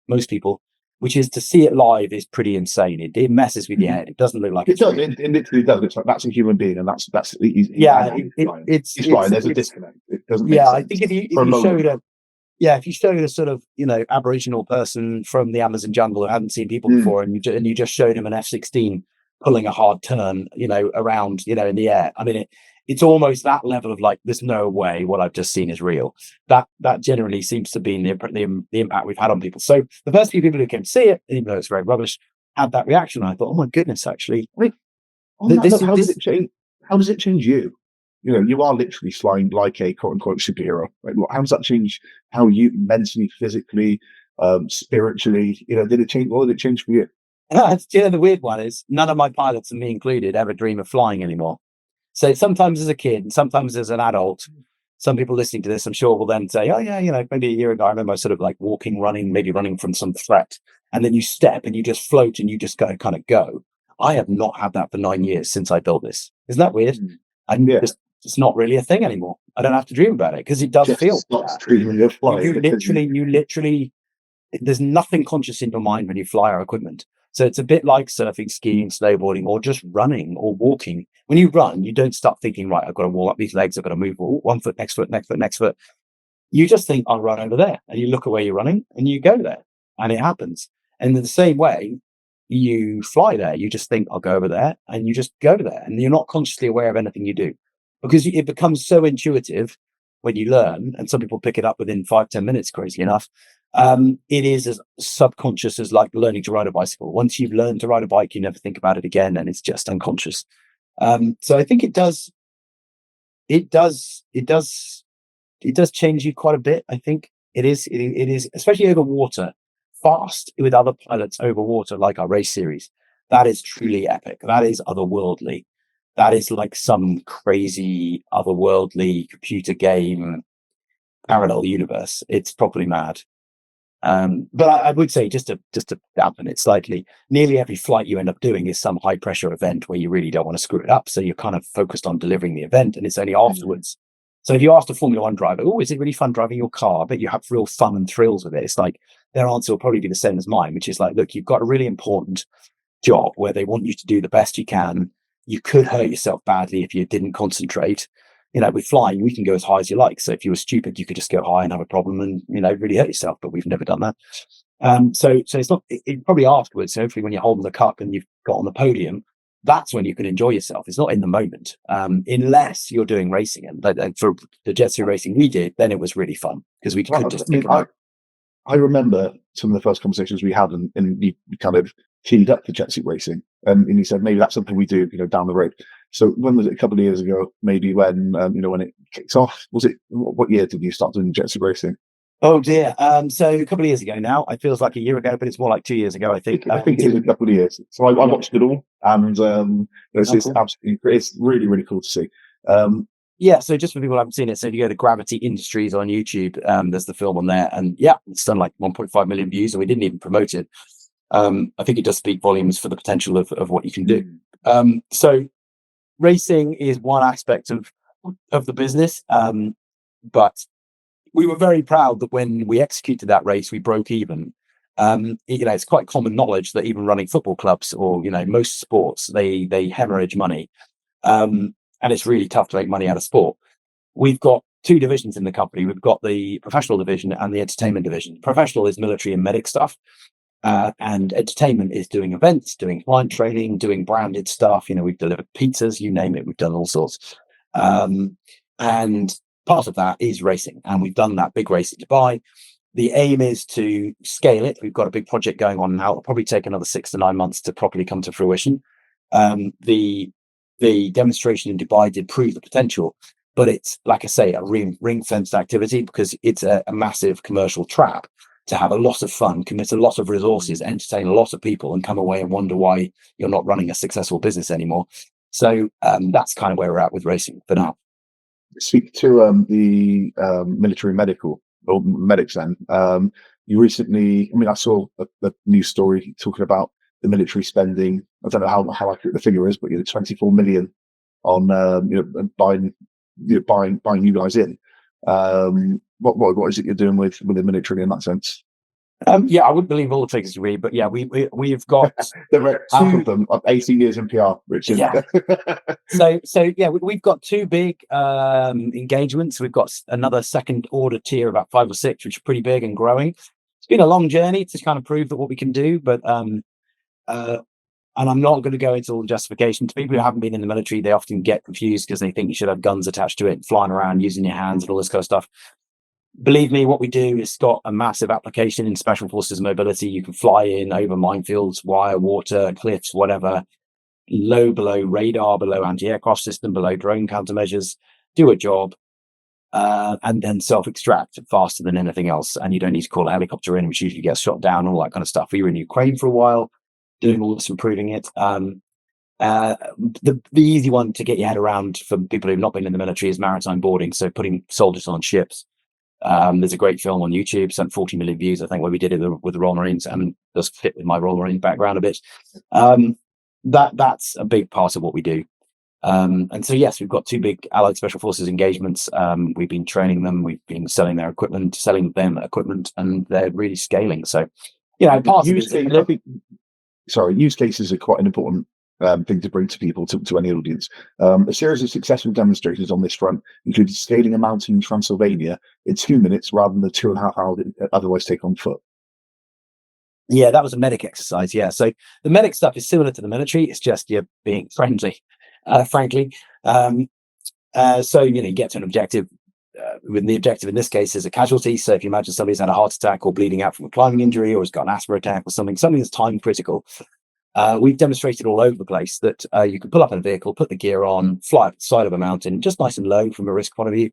most people, which is to see it live is pretty insane. It messes with your head. It doesn't look like it does. It literally does. It's like that's a human being, and that's it's fine. There's a disconnect. It doesn't. Make sense. I think if you showed a sort of Aboriginal person from the Amazon jungle who hadn't seen people before, and you just showed him an F-16 pulling a hard turn, around, in the air. I mean, it's almost that level of like, there's no way what I've just seen is real. That generally seems to be the impact we've had on people. So the first few people who came to see it, even though it's very rubbish, had that reaction. And I thought, oh my goodness, actually, how does it change? How does it change you? You are literally flying like a quote unquote superhero. Right? How does that change how you mentally, physically, spiritually? Did it change? What did it change for you? The weird one is none of my pilots, and me included, ever dream of flying anymore. So sometimes as a kid and sometimes as an adult, some people listening to this, I'm sure, will then say, oh yeah, maybe a year ago, I remember sort of like maybe running from some threat. And then you step and you just float and you just kind of go. I have not had that for 9 years since I built this. Isn't that weird? And it's not really a thing anymore. I don't have to dream about it because it does feel. Dreaming of flying. You literally, there's nothing conscious in your mind when you fly our equipment. So it's a bit like surfing, skiing, snowboarding, or just running or walking. When you run, you don't start thinking, right, I've got to walk up these legs, I've got to move one foot, next foot, next foot, next foot. You just think, I'll run over there. And you look at where you're running and you go there. And it happens. And in the same way, you fly there. You just think, I'll go over there. And you just go there. And you're not consciously aware of anything you do. Because it becomes so intuitive when you learn. And some people pick it up within 5-10 minutes, crazy enough. It is as subconscious as like learning to ride a bicycle. Once you've learned to ride a bike, you never think about it again, and it's just unconscious. So I think it does change you quite a bit. I think it is, especially over water, fast with other pilots over water, like our race series. That is truly epic. That is otherworldly. That is like some crazy otherworldly computer game parallel universe. It's properly mad. But I would say just to dampen it slightly, nearly every flight you end up doing is some high pressure event where you really don't want to screw it up. So you're kind of focused on delivering the event, and it's only afterwards. So if you ask a Formula One driver, oh, is it really fun driving your car? But you have real fun and thrills with it. It's like their answer will probably be the same as mine, which is like, look, you've got a really important job where they want you to do the best you can. You could hurt yourself badly if you didn't concentrate. With flying, we can go as high as you like. So if you were stupid, you could just go high and have a problem and, really hurt yourself. But we've never done that. So it's not, it probably afterwards, hopefully when you're holding the cup and you've got on the podium, that's when you can enjoy yourself. It's not in the moment, unless you're doing racing. And for the jet ski racing we did, then it was really fun because we could just think about. I remember some of the first conversations we had, and you kind of teed up for jet suit racing, and you said maybe that's something we do, down the road. So when was it? A couple of years ago, maybe when when it kicked off? Was it what year did you start doing jet suit racing? Oh dear. So a couple of years ago now. It feels like a year ago, but it's more like 2 years ago, I think. I think it is a couple of years. So I watched it all, and it's absolutely, it's really, really cool to see. So just for people who haven't seen it, so if you go to Gravity Industries on YouTube, there's the film on there, and it's done like 1.5 million views, and we didn't even promote it. I think it does speak volumes for the potential of what you can do. So racing is one aspect of the business, but we were very proud that when we executed that race, we broke even. It's quite common knowledge that even running football clubs or most sports, they hemorrhage money, and it's really tough to make money out of sport. We've got two divisions in the company. We've got the professional division and the entertainment division. Professional is military and medic stuff, and entertainment is doing events, doing client training, doing branded stuff. We've delivered pizzas, you name it, we've done all sorts. And part of that is racing, and we've done that big race in Dubai. The aim is to scale it. We've got a big project going on now. It'll probably take another 6 to 9 months to properly come to fruition. The demonstration in Dubai did prove the potential, but it's, like I say, a ring-fenced activity because it's a massive commercial trap to have a lot of fun, commit a lot of resources, entertain a lot of people, and come away and wonder why you're not running a successful business anymore. So that's kind of where we're at with racing for now. Speak to the military medical or medics then. You recently, I saw a news story talking about the military spending. I don't know how accurate the figure is, but 24 million on buying you guys in. What is it you're doing with the military in that sense? I wouldn't believe all the figures you read, but we've got there were half of them of 18 years in PR, Richard. We've got two big engagements. We've got another second order tier, about 5 or 6, which are pretty big and growing. It's been a long journey to kind of prove that what we can do, but and I'm not going to go into all the justification. To people who haven't been in the military, they often get confused because they think you should have guns attached to it, flying around using your hands and all this kind of stuff. Believe me, what we do is got a massive application in special forces mobility. You can fly in over minefields, wire, water, cliffs, whatever, below radar, below anti-aircraft system, below drone countermeasures, do a job, and then self-extract faster than anything else. And you don't need to call a helicopter in, which usually gets shot down, all that kind of stuff. We were in Ukraine for a while, doing all this, improving it. The easy one to get your head around for people who've not been in the military is maritime boarding. So putting soldiers on ships. There's a great film on YouTube, sent 40 million views, I think, where we did it with the Royal Marines, and does fit with my Royal Marine background a bit. That's a big part of what we do. And so, yes, we've got 2 big Allied Special Forces engagements. We've been training them, we've been selling them equipment, and they're really scaling. So, part of it. Use cases are quite an important thing to bring to people, to any audience. A series of successful demonstrations on this front included scaling a mountain in Transylvania in 2 minutes rather than the 2.5 hours it otherwise take on foot. Yeah, that was a medic exercise. Yeah, so the medic stuff is similar to the military. It's just you're being friendly, frankly. So you get to an objective. With the objective in this case is a casualty. So if you imagine somebody's had a heart attack or bleeding out from a climbing injury or has got an asthma attack or something that's time critical. We've demonstrated all over the place that you can pull up in a vehicle, put the gear on, fly up the side of a mountain, just nice and low from a risk point of view,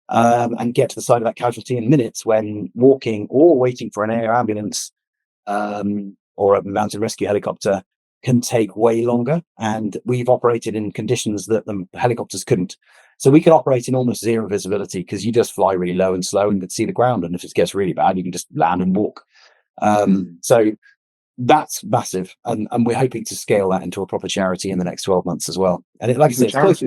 and get to the side of that casualty in minutes when walking or waiting for an air ambulance or a mountain rescue helicopter can take way longer. And we've operated in conditions that the helicopters couldn't. So we can operate in almost zero visibility because you just fly really low and slow and can see the ground. And if it gets really bad, you can just land and walk. So that's massive, and we're hoping to scale that into a proper charity in the next 12 months as well. And like I said, I've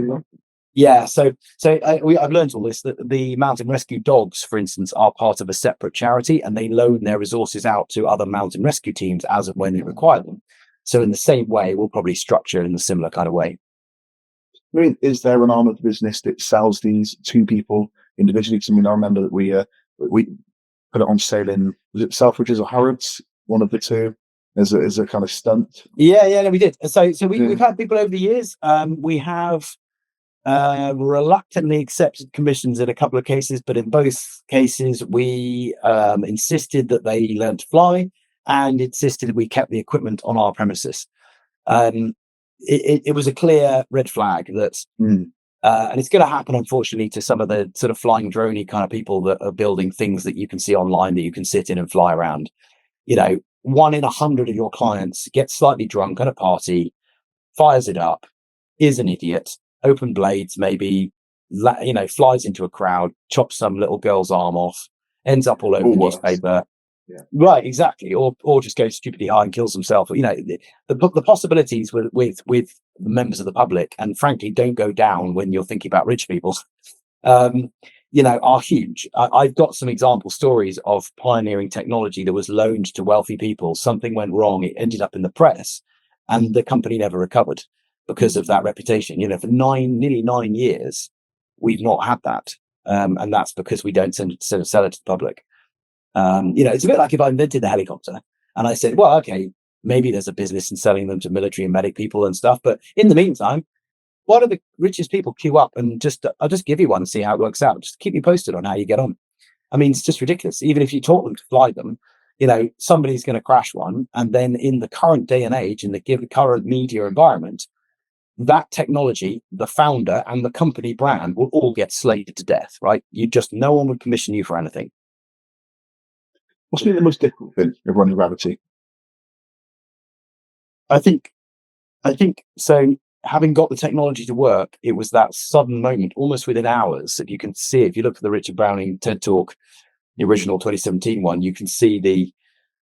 learned all this, that the mountain rescue dogs, for instance, are part of a separate charity, and they loan their resources out to other mountain rescue teams as and when they require them. So in the same way, we'll probably structure in a similar kind of way. I mean, is there an arm of the business that sells these to people individually? Because I remember that we put it on sale in, was it Selfridges or Harrods? One of the two. As a kind of stunt. Yeah, we did. So we've had people over the years. We have reluctantly accepted commissions in a couple of cases, but in both cases, we insisted that they learn to fly and insisted we kept the equipment on our premises. It was a clear red flag that, and it's going to happen, unfortunately, to some of the sort of flying droney kind of people that are building things that you can see online that you can sit in and fly around. 1 in 100 of your clients gets slightly drunk at a party, fires it up, is an idiot, open blades, maybe, flies into a crowd, chops some little girl's arm off, ends up all over the newspaper. Yeah. Right, exactly. Or just goes stupidly high and kills himself. The possibilities with members of the public, and frankly, don't go down when you're thinking about rich people, are huge. I've got some example stories of pioneering technology that was loaned to wealthy people. Something went wrong. It ended up in the press, and the company never recovered because of that reputation. For nearly 9 years, we've not had that, and that's because we don't sell it to the public. It's a bit like if I invented the helicopter and I said, well, okay, maybe there's a business in selling them to military and medic people and stuff. But in the meantime, why do the richest people queue up and I'll just give you one and see how it works out. Just keep me posted on how you get on. I mean, it's just ridiculous. Even if you taught them to fly them, somebody's going to crash one. And then in the current day and age, in the given current media environment, that technology, the founder and the company brand will all get slated to death, right? No one would commission you for anything. What's been the most difficult thing of running Gravity? I think so. Having got the technology to work, it was that sudden moment, almost within hours. If you can see, if you look at the Richard Browning TED Talk, the original 2017 one, you can see the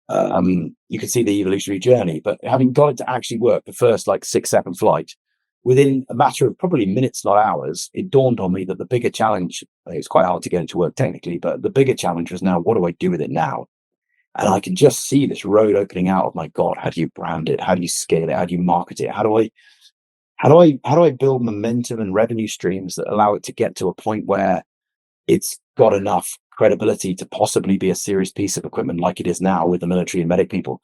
evolutionary journey. But having got it to actually work, the first 6-second flight, within a matter of probably minutes, not hours, it dawned on me that the bigger challenge, it was quite hard to get it to work technically, but the bigger challenge was now, what do I do with it now? And I can just see this road opening out of, my God, how do you brand it? How do you scale it? How do you market it? How do I build momentum and revenue streams that allow it to get to a point where it's got enough credibility to possibly be a serious piece of equipment like it is now with the military and medic people?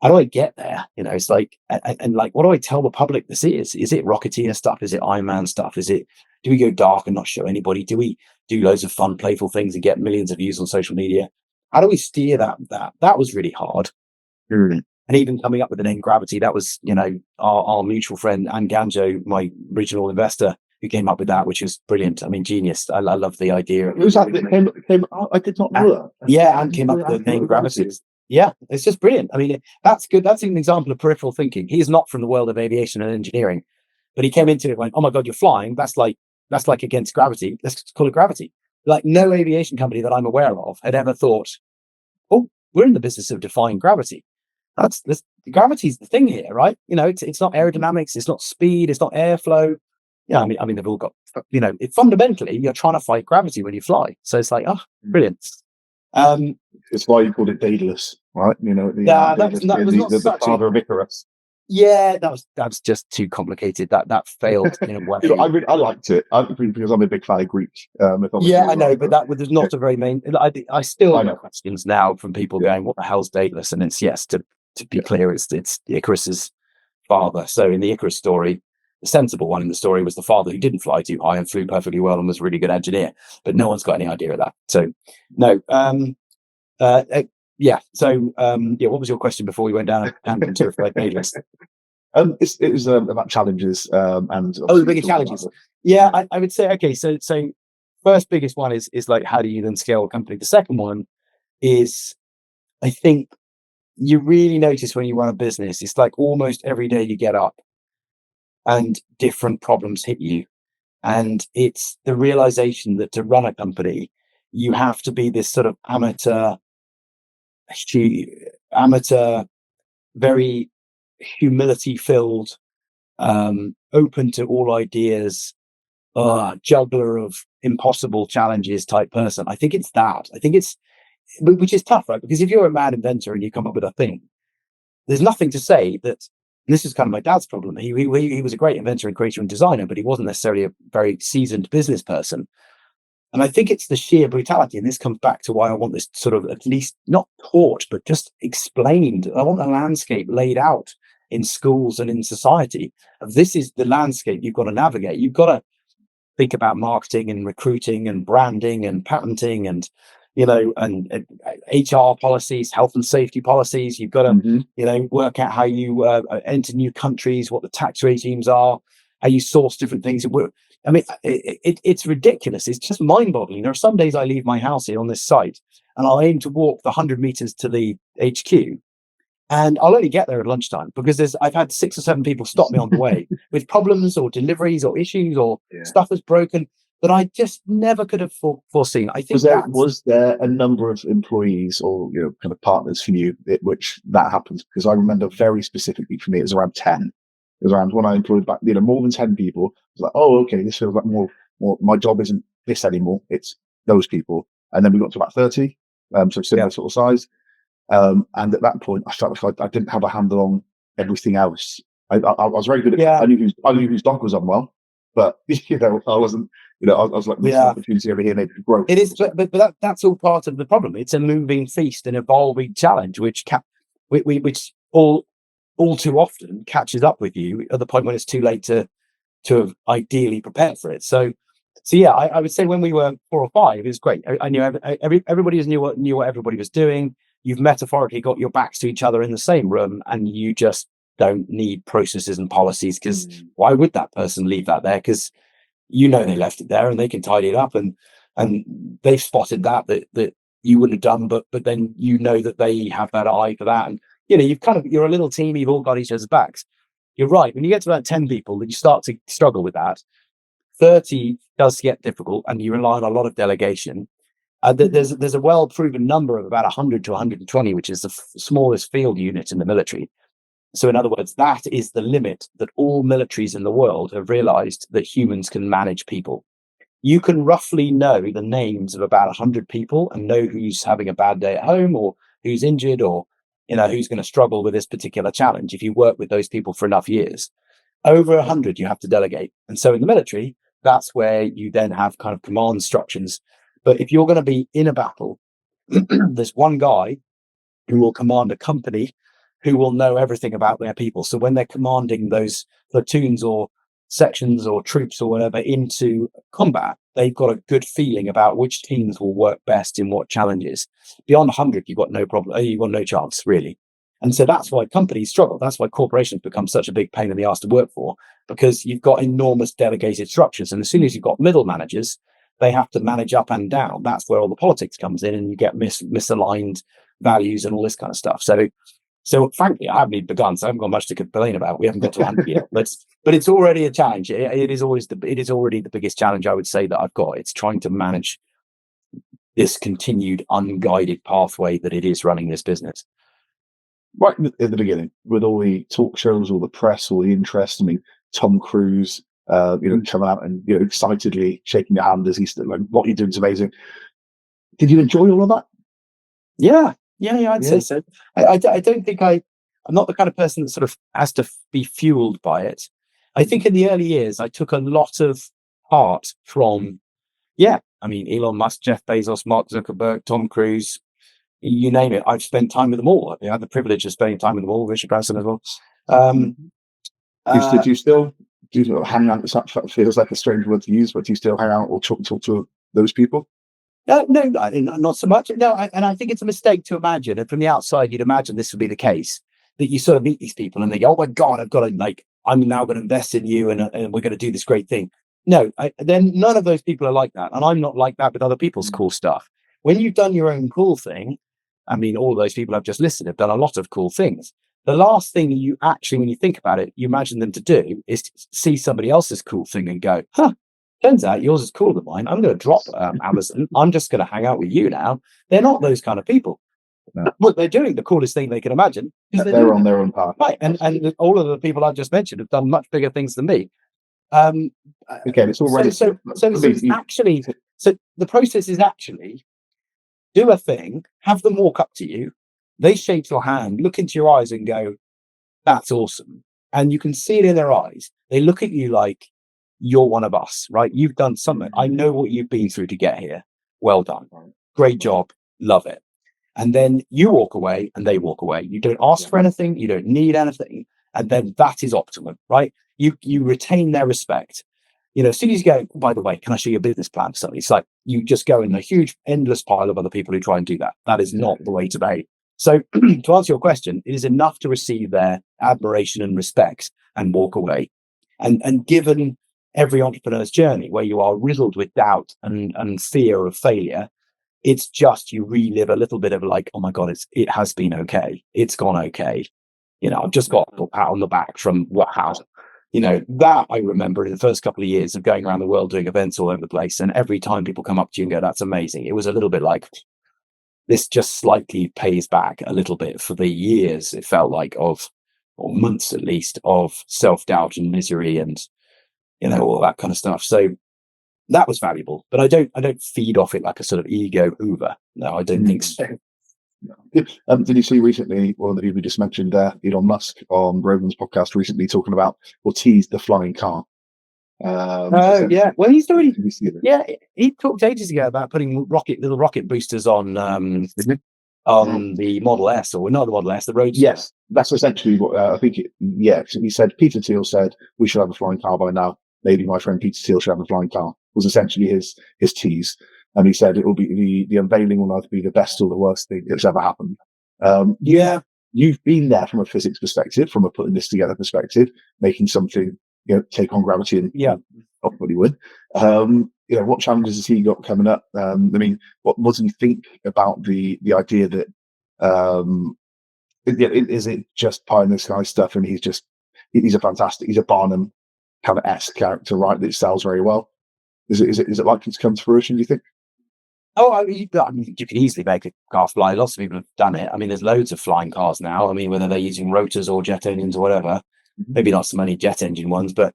How do I get there? It's what do I tell the public this is? Is it Rocketeer stuff? Is it Iron Man stuff? Do we go dark and not show anybody? Do we do loads of fun, playful things and get millions of views on social media? How do we steer that? That was really hard. And even coming up with the name Gravity, that was, our mutual friend, Anne Ganjo, my original investor, who came up with that, which is brilliant. I mean, genius. I love the idea. It was that came I did not know that. Yeah, Anne came up with the name Gravity. Yeah, it's just brilliant. I mean, that's good. That's an example of peripheral thinking. He's not from the world of aviation and engineering, but he came into it and went, oh my God, you're flying. That's like against gravity. Let's call it Gravity. No aviation company that I'm aware of had ever thought, oh, we're in the business of defying gravity. Gravity's the thing here, right? It's not aerodynamics, it's not speed, it's not airflow. Yeah, I mean, they've all got, fundamentally, you're trying to fight gravity when you fly. So it's brilliant. It's why you called it Daedalus, right? That was not the father of Icarus. Yeah, that was just too complicated. That failed in a way. I liked it because I'm a big fan of Greek. Yeah, I know, but that was not a very main. I still have questions now from people going, "What the hell's Daedalus?" And it's to be clear, it's Icarus's father. So in the Icarus story, the sensible one in the story was the father who didn't fly too high and flew perfectly well and was a really good engineer. But no one's got any idea of that. So no. Yeah. So, what was your question before we went down and terrified Daedalus? It was about challenges and the bigger challenges. Yeah, I would say okay. So first biggest one is how do you then scale a company? The second one is, I think you really notice when you run a business, it's like almost every day you get up and different problems hit you, and it's the realization that to run a company, you have to be this sort of amateur, very humility-filled, open to all ideas, juggler of impossible challenges type person. I think it's that. Which is tough, right? Because if you're a mad inventor and you come up with a thing, there's nothing to say that. And this is kind of my dad's problem. He was a great inventor and creator and designer, but he wasn't necessarily a very seasoned business person. And I think it's the sheer brutality. And this comes back to why I want this sort of at least not taught, but just explained. I want the landscape laid out in schools and in society. This is the landscape you've got to navigate. You've got to think about marketing and recruiting and branding and patenting and, and HR policies, health and safety policies. You've got to, work out how you enter new countries, what the tax regimes are, how you source different things. I mean, it's ridiculous. It's just mind-boggling. There are some days I leave my house here on this site and I'll aim to walk the 100 meters to the HQ. And I'll only get there at lunchtime because I've had 6 or 7 people stop me on the way with problems or deliveries or issues or stuff that's broken that I just never could have foreseen. I think was there a number of employees or kind of partners for you at which that happened? Because I remember very specifically for me, it was around 10. It was around when I employed back, more than 10 people. It was like, oh, okay, this feels like more. My job isn't this anymore; it's those people. And then we got to about 30, so similar sort of size. And at that point, I felt like I didn't have a handle on everything else. I was very good at. I knew whose dog was unwell, but I wasn't. I was like, this is an opportunity over here, maybe to grow. It is, but that's all part of the problem. It's a moving feast, an evolving challenge, which all too often catches up with you at the point when it's too late to have ideally prepared for it. So yeah, I would say when we were 4 or 5, it was great. I knew everybody knew what everybody was doing. You've metaphorically got your backs to each other in the same room, and you just don't need processes and policies, because why would that person leave that there? Because they left it there and they can tidy it up, and they've spotted that you wouldn't have done, but then that they have that eye for that, and you're a little team. You've all got each other's backs. You're right. When you get to about 10 people, then you start to struggle with that. 30 does get difficult, and you rely on a lot of delegation. There's a well-proven number of about 100 to 120, which is the smallest field unit in the military. So in other words, that is the limit that all militaries in the world have realized that humans can manage people. You can roughly know the names of about 100 people and know who's having a bad day at home or who's injured or who's going to struggle with this particular challenge if you work with those people for enough years. Over 100, you have to delegate. And so in the military, that's where you then have kind of command structures. But if you're going to be in a battle, there's one guy who will command a company who will know everything about their people. So when they're commanding those platoons or sections or troops or whatever into combat, they've got a good feeling about which teams will work best in what challenges. Beyond 100, you've got no problem. You've got no chance, really. And so that's why companies struggle. That's why corporations become such a big pain in the ass to work for, because you've got enormous delegated structures. And as soon as you've got middle managers, they have to manage up and down. That's where all the politics comes in, and you get misaligned values and all this kind of stuff. So frankly, I haven't even begun, so I haven't got much to complain about. We haven't got to 100 yet, but it's already a challenge. It is already the biggest challenge I would say that I've got. It's trying to manage this continued unguided pathway that it is running this business. Right in the beginning, with all the talk shows, all the press, all the interest. I mean, Tom Cruise, coming out and excitedly shaking your hand as he's like, "What you're doing is amazing." Did you enjoy all of that? Yeah, I'd say so. I don't think I'm not the kind of person that sort of has to be fueled by it. I think in the early years, I took a lot of heart from, Elon Musk, Jeff Bezos, Mark Zuckerberg, Tom Cruise, you name it. I've spent time with them all. I had the privilege of spending time with them all, Richard Branson as well. Do you still hang out? That feels like a strange word to use, but do you still hang out or talk to those people? No, not so much. No, and I think it's a mistake to imagine. And from the outside, you'd imagine this would be the case, that you sort of meet these people and they go, "Oh my God, I'm now going to invest in you, and we're going to do this great thing." No, then none of those people are like that, and I'm not like that with other people's cool stuff. When you've done your own cool thing, all of those people I've just listed have done a lot of cool things. The last thing you actually, when you think about it, you imagine them to do is to see somebody else's cool thing and go, "Huh. Turns out yours is cooler than mine. I'm going to drop Amazon. I'm just going to hang out with you now." They're not those kind of people. No. What they're doing, the coolest thing they can imagine, is they're on their own path. Right. And all of the people I've just mentioned have done much bigger things than me. It's already so the process is actually do a thing, have them walk up to you, they shake your hand, look into your eyes and go, "That's awesome." And you can see it in their eyes. They look at you like, "You're one of us, right? You've done something. I know what you've been through to get here. Well done. Great job. Love it." And then you walk away and they walk away. You don't ask for anything. You don't need anything. And then that is optimum, right? You retain their respect. as soon as you go, by the way, can I show you a business plan for something? It's like you just go in a huge, endless pile of other people who try and do that. That is not the way to be. So to answer your question, it is enough to receive their admiration and respect and walk away. And given every entrepreneur's journey where you are riddled with doubt and fear of failure, it's just you relive a little bit of like, oh my God, it has been okay. It's gone okay. I've just got a pat on the back from how. That I remember in the first couple of years of going around the world doing events all over the place. And every time people come up to you and go, that's amazing, it was a little bit like, this just slightly pays back a little bit for the years, it felt like, or months at least, of self-doubt and misery and, all that kind of stuff. So that was valuable, but I don't feed off it like a sort of ego hoover. No, I don't think so. Did you see recently, one of the people we just mentioned there, Elon Musk, on Rogan's podcast recently, talking about, or teased the flying car? Yeah. Well, he's already. Yeah, he talked ages ago about putting little rocket boosters on the Model S, or not the Model S, the Roadster. Yes, that's essentially what I think. He said. Peter Thiel said we should have a flying car by now. Maybe my friend Peter Thiel should have a flying car. Was essentially his tease. And he said it will be the unveiling will either be the best or the worst thing that's ever happened. You've been there from a physics perspective, from a putting this together perspective, making something take on gravity and hopefully would. What challenges has he got coming up? What does he think about the idea that is it just pie in the sky stuff? And he's a Barnum kind of esque character, right? That sells very well. Is it likely to come to fruition, do you think? Oh, I mean, you could easily make a car fly. Lots of people have done it. I mean, there's loads of flying cars now. I mean, whether they're using rotors or jet engines or whatever, maybe not so many jet engine ones, but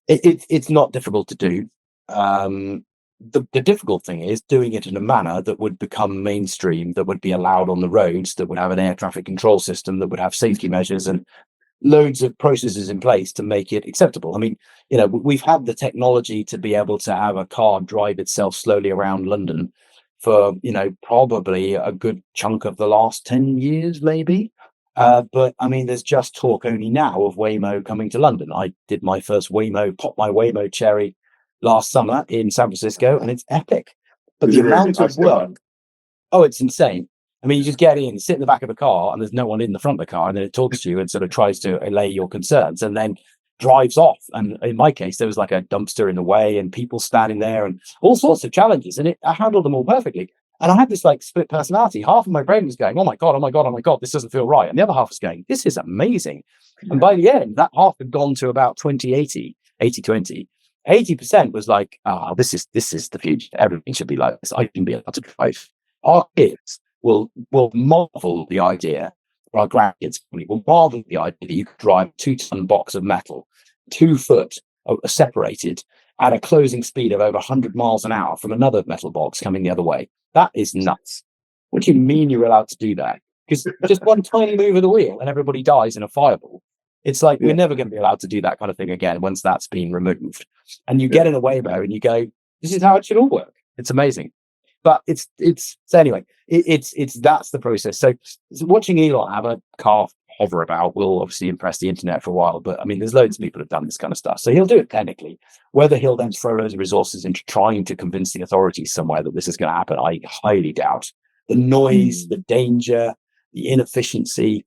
it's not difficult to do. The difficult thing is doing it in a manner that would become mainstream, that would be allowed on the roads, that would have an air traffic control system, that would have safety measures and loads of processes in place to make it acceptable. I mean, we've had the technology to be able to have a car drive itself slowly around London for, probably a good chunk of the last 10 years, maybe. But I mean, there's just talk only now of Waymo coming to London. I did my first popped my Waymo cherry last summer in San Francisco, and it's epic. But the amount of work, it's insane. I mean, you just get in, sit in the back of a car, and there's no one in the front of the car, and then it talks to you and sort of tries to allay your concerns, and then drives off. And in my case, there was like a dumpster in the way, and people standing there, and all sorts of challenges, and I handled them all perfectly. And I had this like split personality. Half of my brain was going, "Oh my god, oh my god, oh my god, this doesn't feel right," and the other half was going, "This is amazing." Yeah. And by the end, that half had gone to about 20-80, 80-20. 80% was like, this is the future. Everything should be like this. I can be able to drive. Our kids will marvel the idea, or our grandkids will marvel the idea that you could drive a 2-ton box of metal 2 foot separated at a closing speed of over 100 miles an hour from another metal box coming the other way. That is nuts. What do you mean you're allowed to do that? Because just one tiny move of the wheel and everybody dies in a fireball. It's like we're never going to be allowed to do that kind of thing again once that's been removed. And you get in a Waymo and you go, this is how it should all work. It's amazing. But it's that's the process. So watching Elon have a car hover about will obviously impress the internet for a while. But I mean, there's loads of people who've done this kind of stuff. So he'll do it technically. Whether he'll then throw loads of resources into trying to convince the authorities somewhere that this is going to happen, I highly doubt. The noise, the danger, the inefficiency.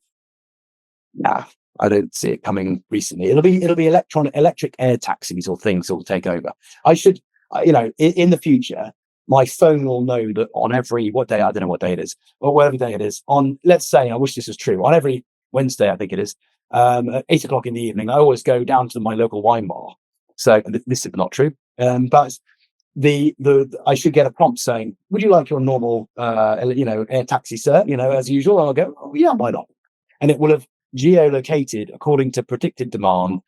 Nah, I don't see it coming recently. It'll be electric air taxis or things that will take over. I should, in the future, my phone will know that on every, what day, I don't know what day it is, or whatever day it is, on, let's say, I wish this was true, on every Wednesday, I think it is, at 8:00 in the evening, I always go down to my local wine bar. So this is not true, but I should get a prompt saying, would you like your normal, air taxi, sir? As usual. And I'll go, oh, yeah, why not? And it will have geolocated according to predicted demand,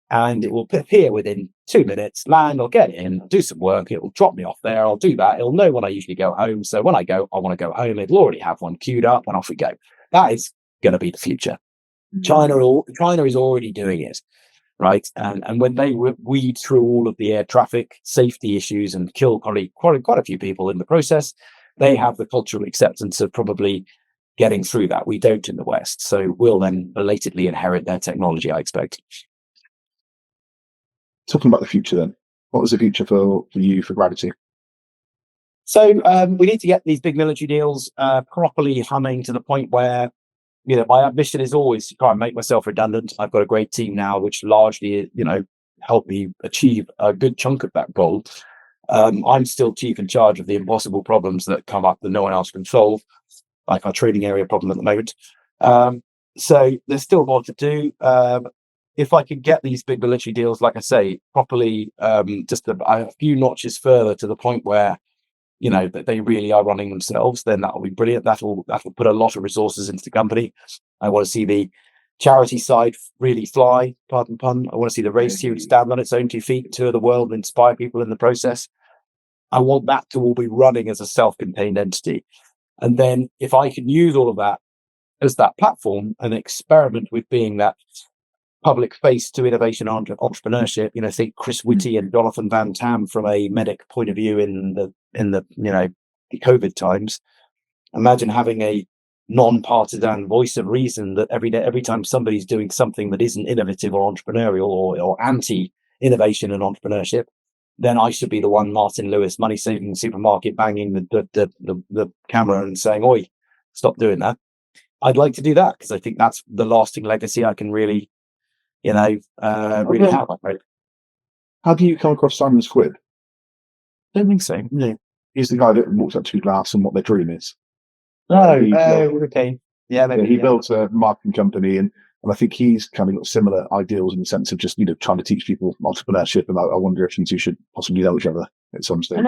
and it will appear within 2 minutes, land, I'll get in, do some work, it will drop me off there, I'll do that, it'll know when I usually go home, so when I want to go home, it'll already have one queued up, and off we go. That is going to be the future. China is already doing it, right? And when they weed through all of the air traffic safety issues and kill probably quite a few people in the process, they have the cultural acceptance of probably getting through that. We don't in the West, so we'll then belatedly inherit their technology, I expect. Talking about the future then, What was the future for you for Gravity? So we need to get these big military deals properly humming to the point where, my ambition is always to try and make myself redundant. I've got a great team now, which largely, help me achieve a good chunk of that goal. I'm still chief in charge of the impossible problems that come up that no one else can solve, like our trading area problem at the moment. So there's still more to do. If I could get these big military deals, like I say, properly, just a few notches further to the point where, that they really are running themselves, then that'll be brilliant. That'll put a lot of resources into the company. I want to see the charity side really fly, pardon pun. I want to see the race suit stand on its own 2 feet, tour the world, and inspire people in the process. I want that to all be running as a self-contained entity. And then if I can use all of that as that platform and experiment with being that public face to innovation and entrepreneurship, think Chris Whitty and Jonathan Van Tam from a medic point of view in the COVID times. Imagine having a non-partisan voice of reason that every time somebody's doing something that isn't innovative or entrepreneurial or anti-innovation and entrepreneurship, then I should be the one, Martin Lewis, money-saving supermarket, banging the camera and saying, "Oi, stop doing that." I'd like to do that because I think that's the lasting legacy I can really really have. Right? Have you come across Simon Squibb? Don't think so. No. He's the guy that walks up to glass and what their dream is. Okay. Yeah, maybe. He built a marketing company, and I think he's kind of got similar ideals in the sense of just trying to teach people entrepreneurship. And I wonder if you two should possibly know each other at some stage.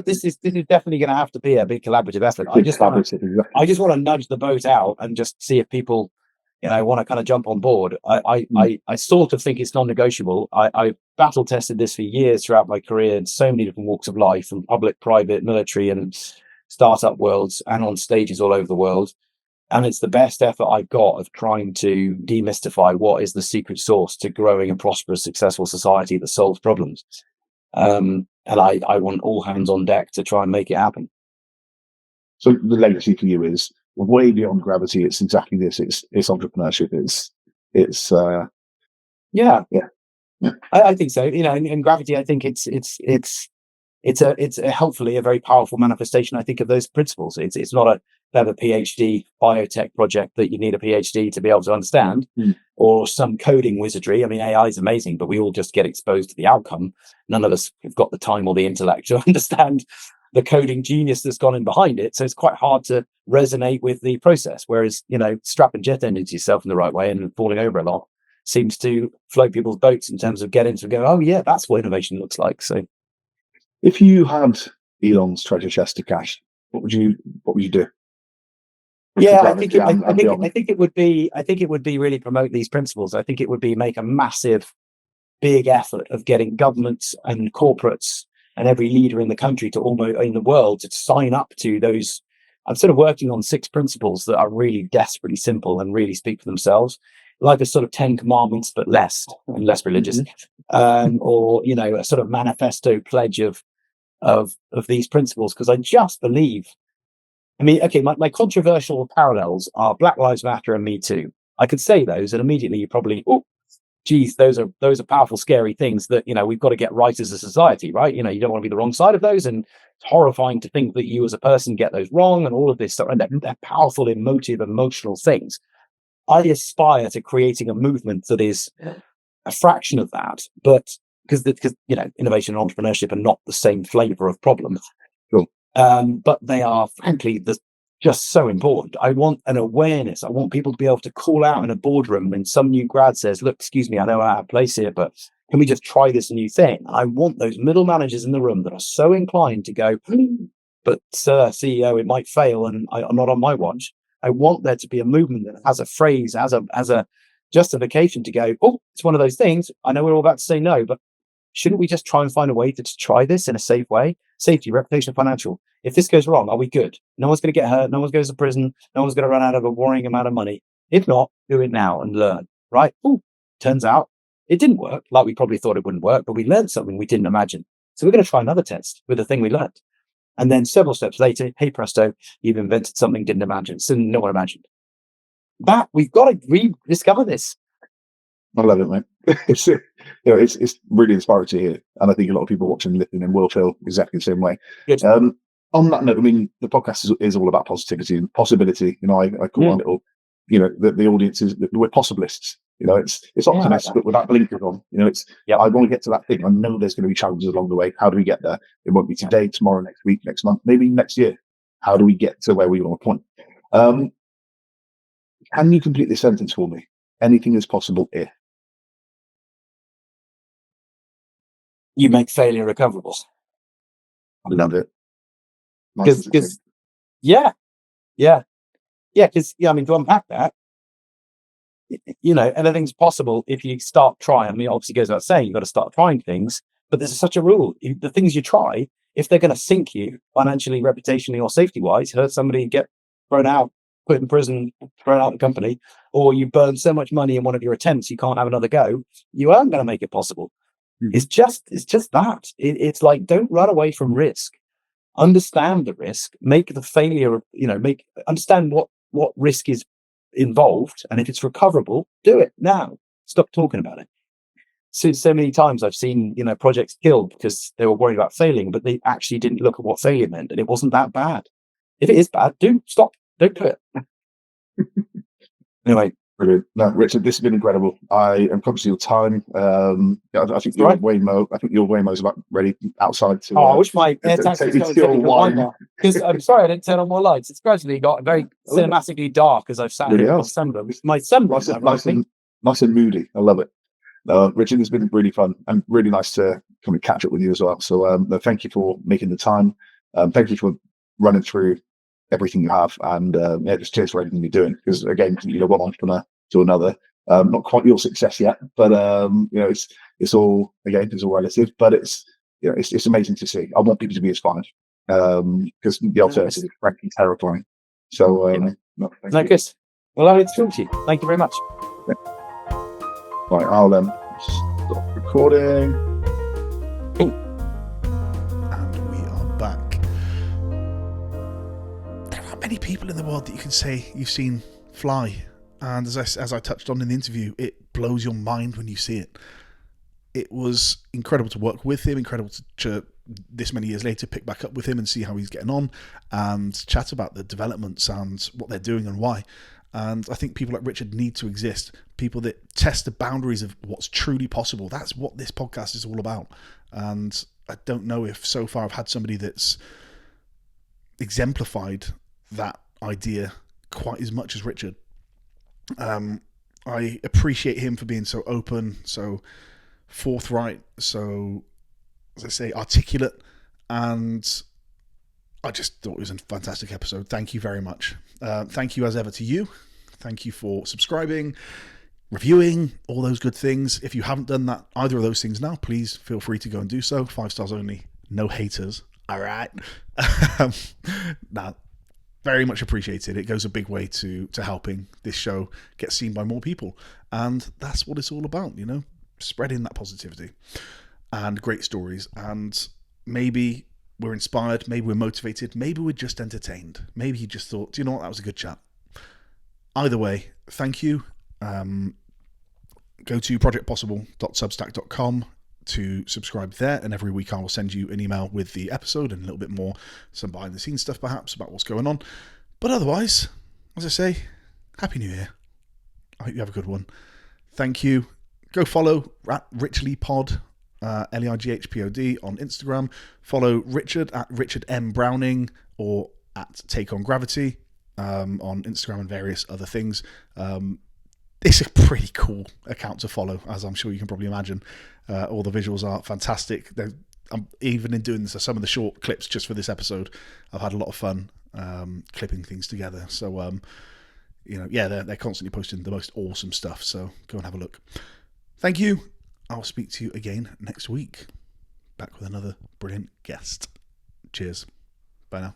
This is definitely going to have to be a big collaborative effort. I just want to nudge the boat out and just see if people, want to kind of jump on board. I sort of think it's non-negotiable. I battle tested this for years throughout my career in so many different walks of life, from public, private, military, and startup worlds, and on stages all over the world. And it's the best effort I've got of trying to demystify what is the secret sauce to growing a prosperous, successful society that solves problems. And I want all hands on deck to try and make it happen. So the legacy for you is way beyond Gravity. It's exactly this. It's entrepreneurship. It's I think so. In Gravity, I think it's a hopefully a very powerful manifestation, I think, of those principles. It's not a clever PhD biotech project that you need a PhD to be able to understand, or some coding wizardry. I mean, AI is amazing, but we all just get exposed to the outcome. None of us have got the time or the intellect to understand the coding genius that's gone in behind it. So it's quite hard to resonate with the process. Whereas, strapping jet engines yourself in the right way and falling over a lot seems to float people's boats in terms of getting to go, oh yeah, that's what innovation looks like. So if you had Elon's treasure chest of cash, what would you do? Yeah, I think it would be really promote these principles. I think it would be make a massive, big effort of getting governments and corporates and every leader in the country in the world to sign up to those. I'm sort of working on 6 principles that are really desperately simple and really speak for themselves, like a sort of 10 commandments, but less religious, or a sort of manifesto pledge of these principles, because I just believe. I mean, okay, my controversial parallels are Black Lives Matter and Me Too. I could say those, and immediately you probably, geez, those are powerful, scary things that we've got to get right as a society, right? You don't want to be the wrong side of those, and it's horrifying to think that you as a person get those wrong, and all of this stuff. And they're powerful, emotional things. I aspire to creating a movement that is a fraction of that, but because innovation and entrepreneurship are not the same flavor of problem. Sure. But they are, frankly, just so important. I want an awareness. I want people to be able to call out in a boardroom when some new grad says, look, excuse me, I know I'm out of place here, but can we just try this new thing? I want those middle managers in the room that are so inclined to go, but sir, CEO, it might fail, and I'm not on my watch. I want there to be a movement that has a phrase, as a justification to go, it's one of those things. I know we're all about to say no, but shouldn't we just try and find a way to try this in a safe way? Safety, reputation, financial. If this goes wrong, are we good? No one's going to get hurt. No one's going to prison. No one's going to run out of a worrying amount of money. If not, do it now and learn, right? Turns out it didn't work like we probably thought it wouldn't work, but we learned something we didn't imagine. So we're going to try another test with the thing we learned. And then several steps later, hey presto, you've invented something didn't imagine. So no one imagined. But we've got to rediscover this. I love it, mate. It's really inspiring to hear, and I think a lot of people watching and listening will feel exactly the same way. Good. On that note, I mean, the podcast is all about positivity and possibility. I call our little, the audience is we're possibilists. It's optimists, but without blinkers on. I want to get to that thing. I know there's going to be challenges along the way. How do we get there? It won't be today, tomorrow, next week, next month, maybe next year. How do we get to where we want to point? Can you complete this sentence for me? Anything is possible if you make failure recoverable. I love it. Because because I mean, to unpack that, anything's possible if you start trying. I mean, obviously, it goes without saying, you've got to start trying things, but there's such a rule. The things you try, if they're going to sink you financially, reputationally, or safety wise, hurt somebody, get thrown out, put in prison, thrown out of the company, or you burn so much money in one of your attempts you can't have another go, you aren't going to make it possible. It's just that. It's like, don't run away from risk. Understand the risk, make the failure, understand what risk is involved, and if it's recoverable, do it now. Stop talking about it. So many times I've seen projects killed because they were worried about failing, but they actually didn't look at what failure meant, and it wasn't that bad. If it is bad, stop, don't do it. Anyway. Brilliant. No, Richard, this has been incredible. I am conscious of your time. I think your Waymo. I think your Waymo's about ready outside to. I wish my air taxi was going to because I'm sorry I didn't turn on more lights. It's gradually got very cinematically dark as I've sat here in December. My son, nice and moody. I love it. Richard, it's been really fun and really nice to come and catch up with you as well. So, thank you for making the time. Thank you for running through everything you have, and just cheers for everything you're doing, because again, one entrepreneur to another, not quite your success yet, but it's all relative, but it's amazing to see. I want people to be inspired, because the alternative is frankly terrifying. So no, Chris, well, I need to talk to you. Thank you very much. Right, I'll stop recording. Many people in the world that you can say you've seen fly, and as I touched on in the interview, it blows your mind when you see it. It was incredible to work with him, incredible to this many years later pick back up with him and see how he's getting on and chat about the developments and what they're doing and why. And I think people like Richard need to exist, people that test the boundaries of what's truly possible. That's what this podcast is all about. And I don't know if so far I've had somebody that's exemplified that idea quite as much as Richard. I appreciate him for being so open, so forthright, so, as I say, articulate, and I just thought it was a fantastic episode. Thank you very much. Thank you as ever to you. Thank you for subscribing, reviewing, all those good things. If you haven't done that, either of those things now, please feel free to go and do so. 5 stars only, no haters. All right. Now, very much appreciated. It goes a big way to helping this show get seen by more people. And that's what it's all about, spreading that positivity and great stories. And maybe we're inspired, maybe we're motivated, maybe we're just entertained. Maybe you just thought, do you know what, that was a good chat. Either way, thank you. Go to projectpossible.substack.com to subscribe there, and every week I will send you an email with the episode and a little bit more, some behind the scenes stuff perhaps about what's going on. But otherwise, as I say, Happy New Year. I hope you have a good one. Thank you. Go follow @RichlyPod, LEIGHPOD on Instagram. Follow Richard @Richard M Browning or @TakeOnGravity on Instagram and various other things. It's a pretty cool account to follow, as I'm sure you can probably imagine. All the visuals are fantastic. Even in doing some of the short clips just for this episode, I've had a lot of fun clipping things together. So, they're constantly posting the most awesome stuff. So go and have a look. Thank you. I'll speak to you again next week. Back with another brilliant guest. Cheers. Bye now.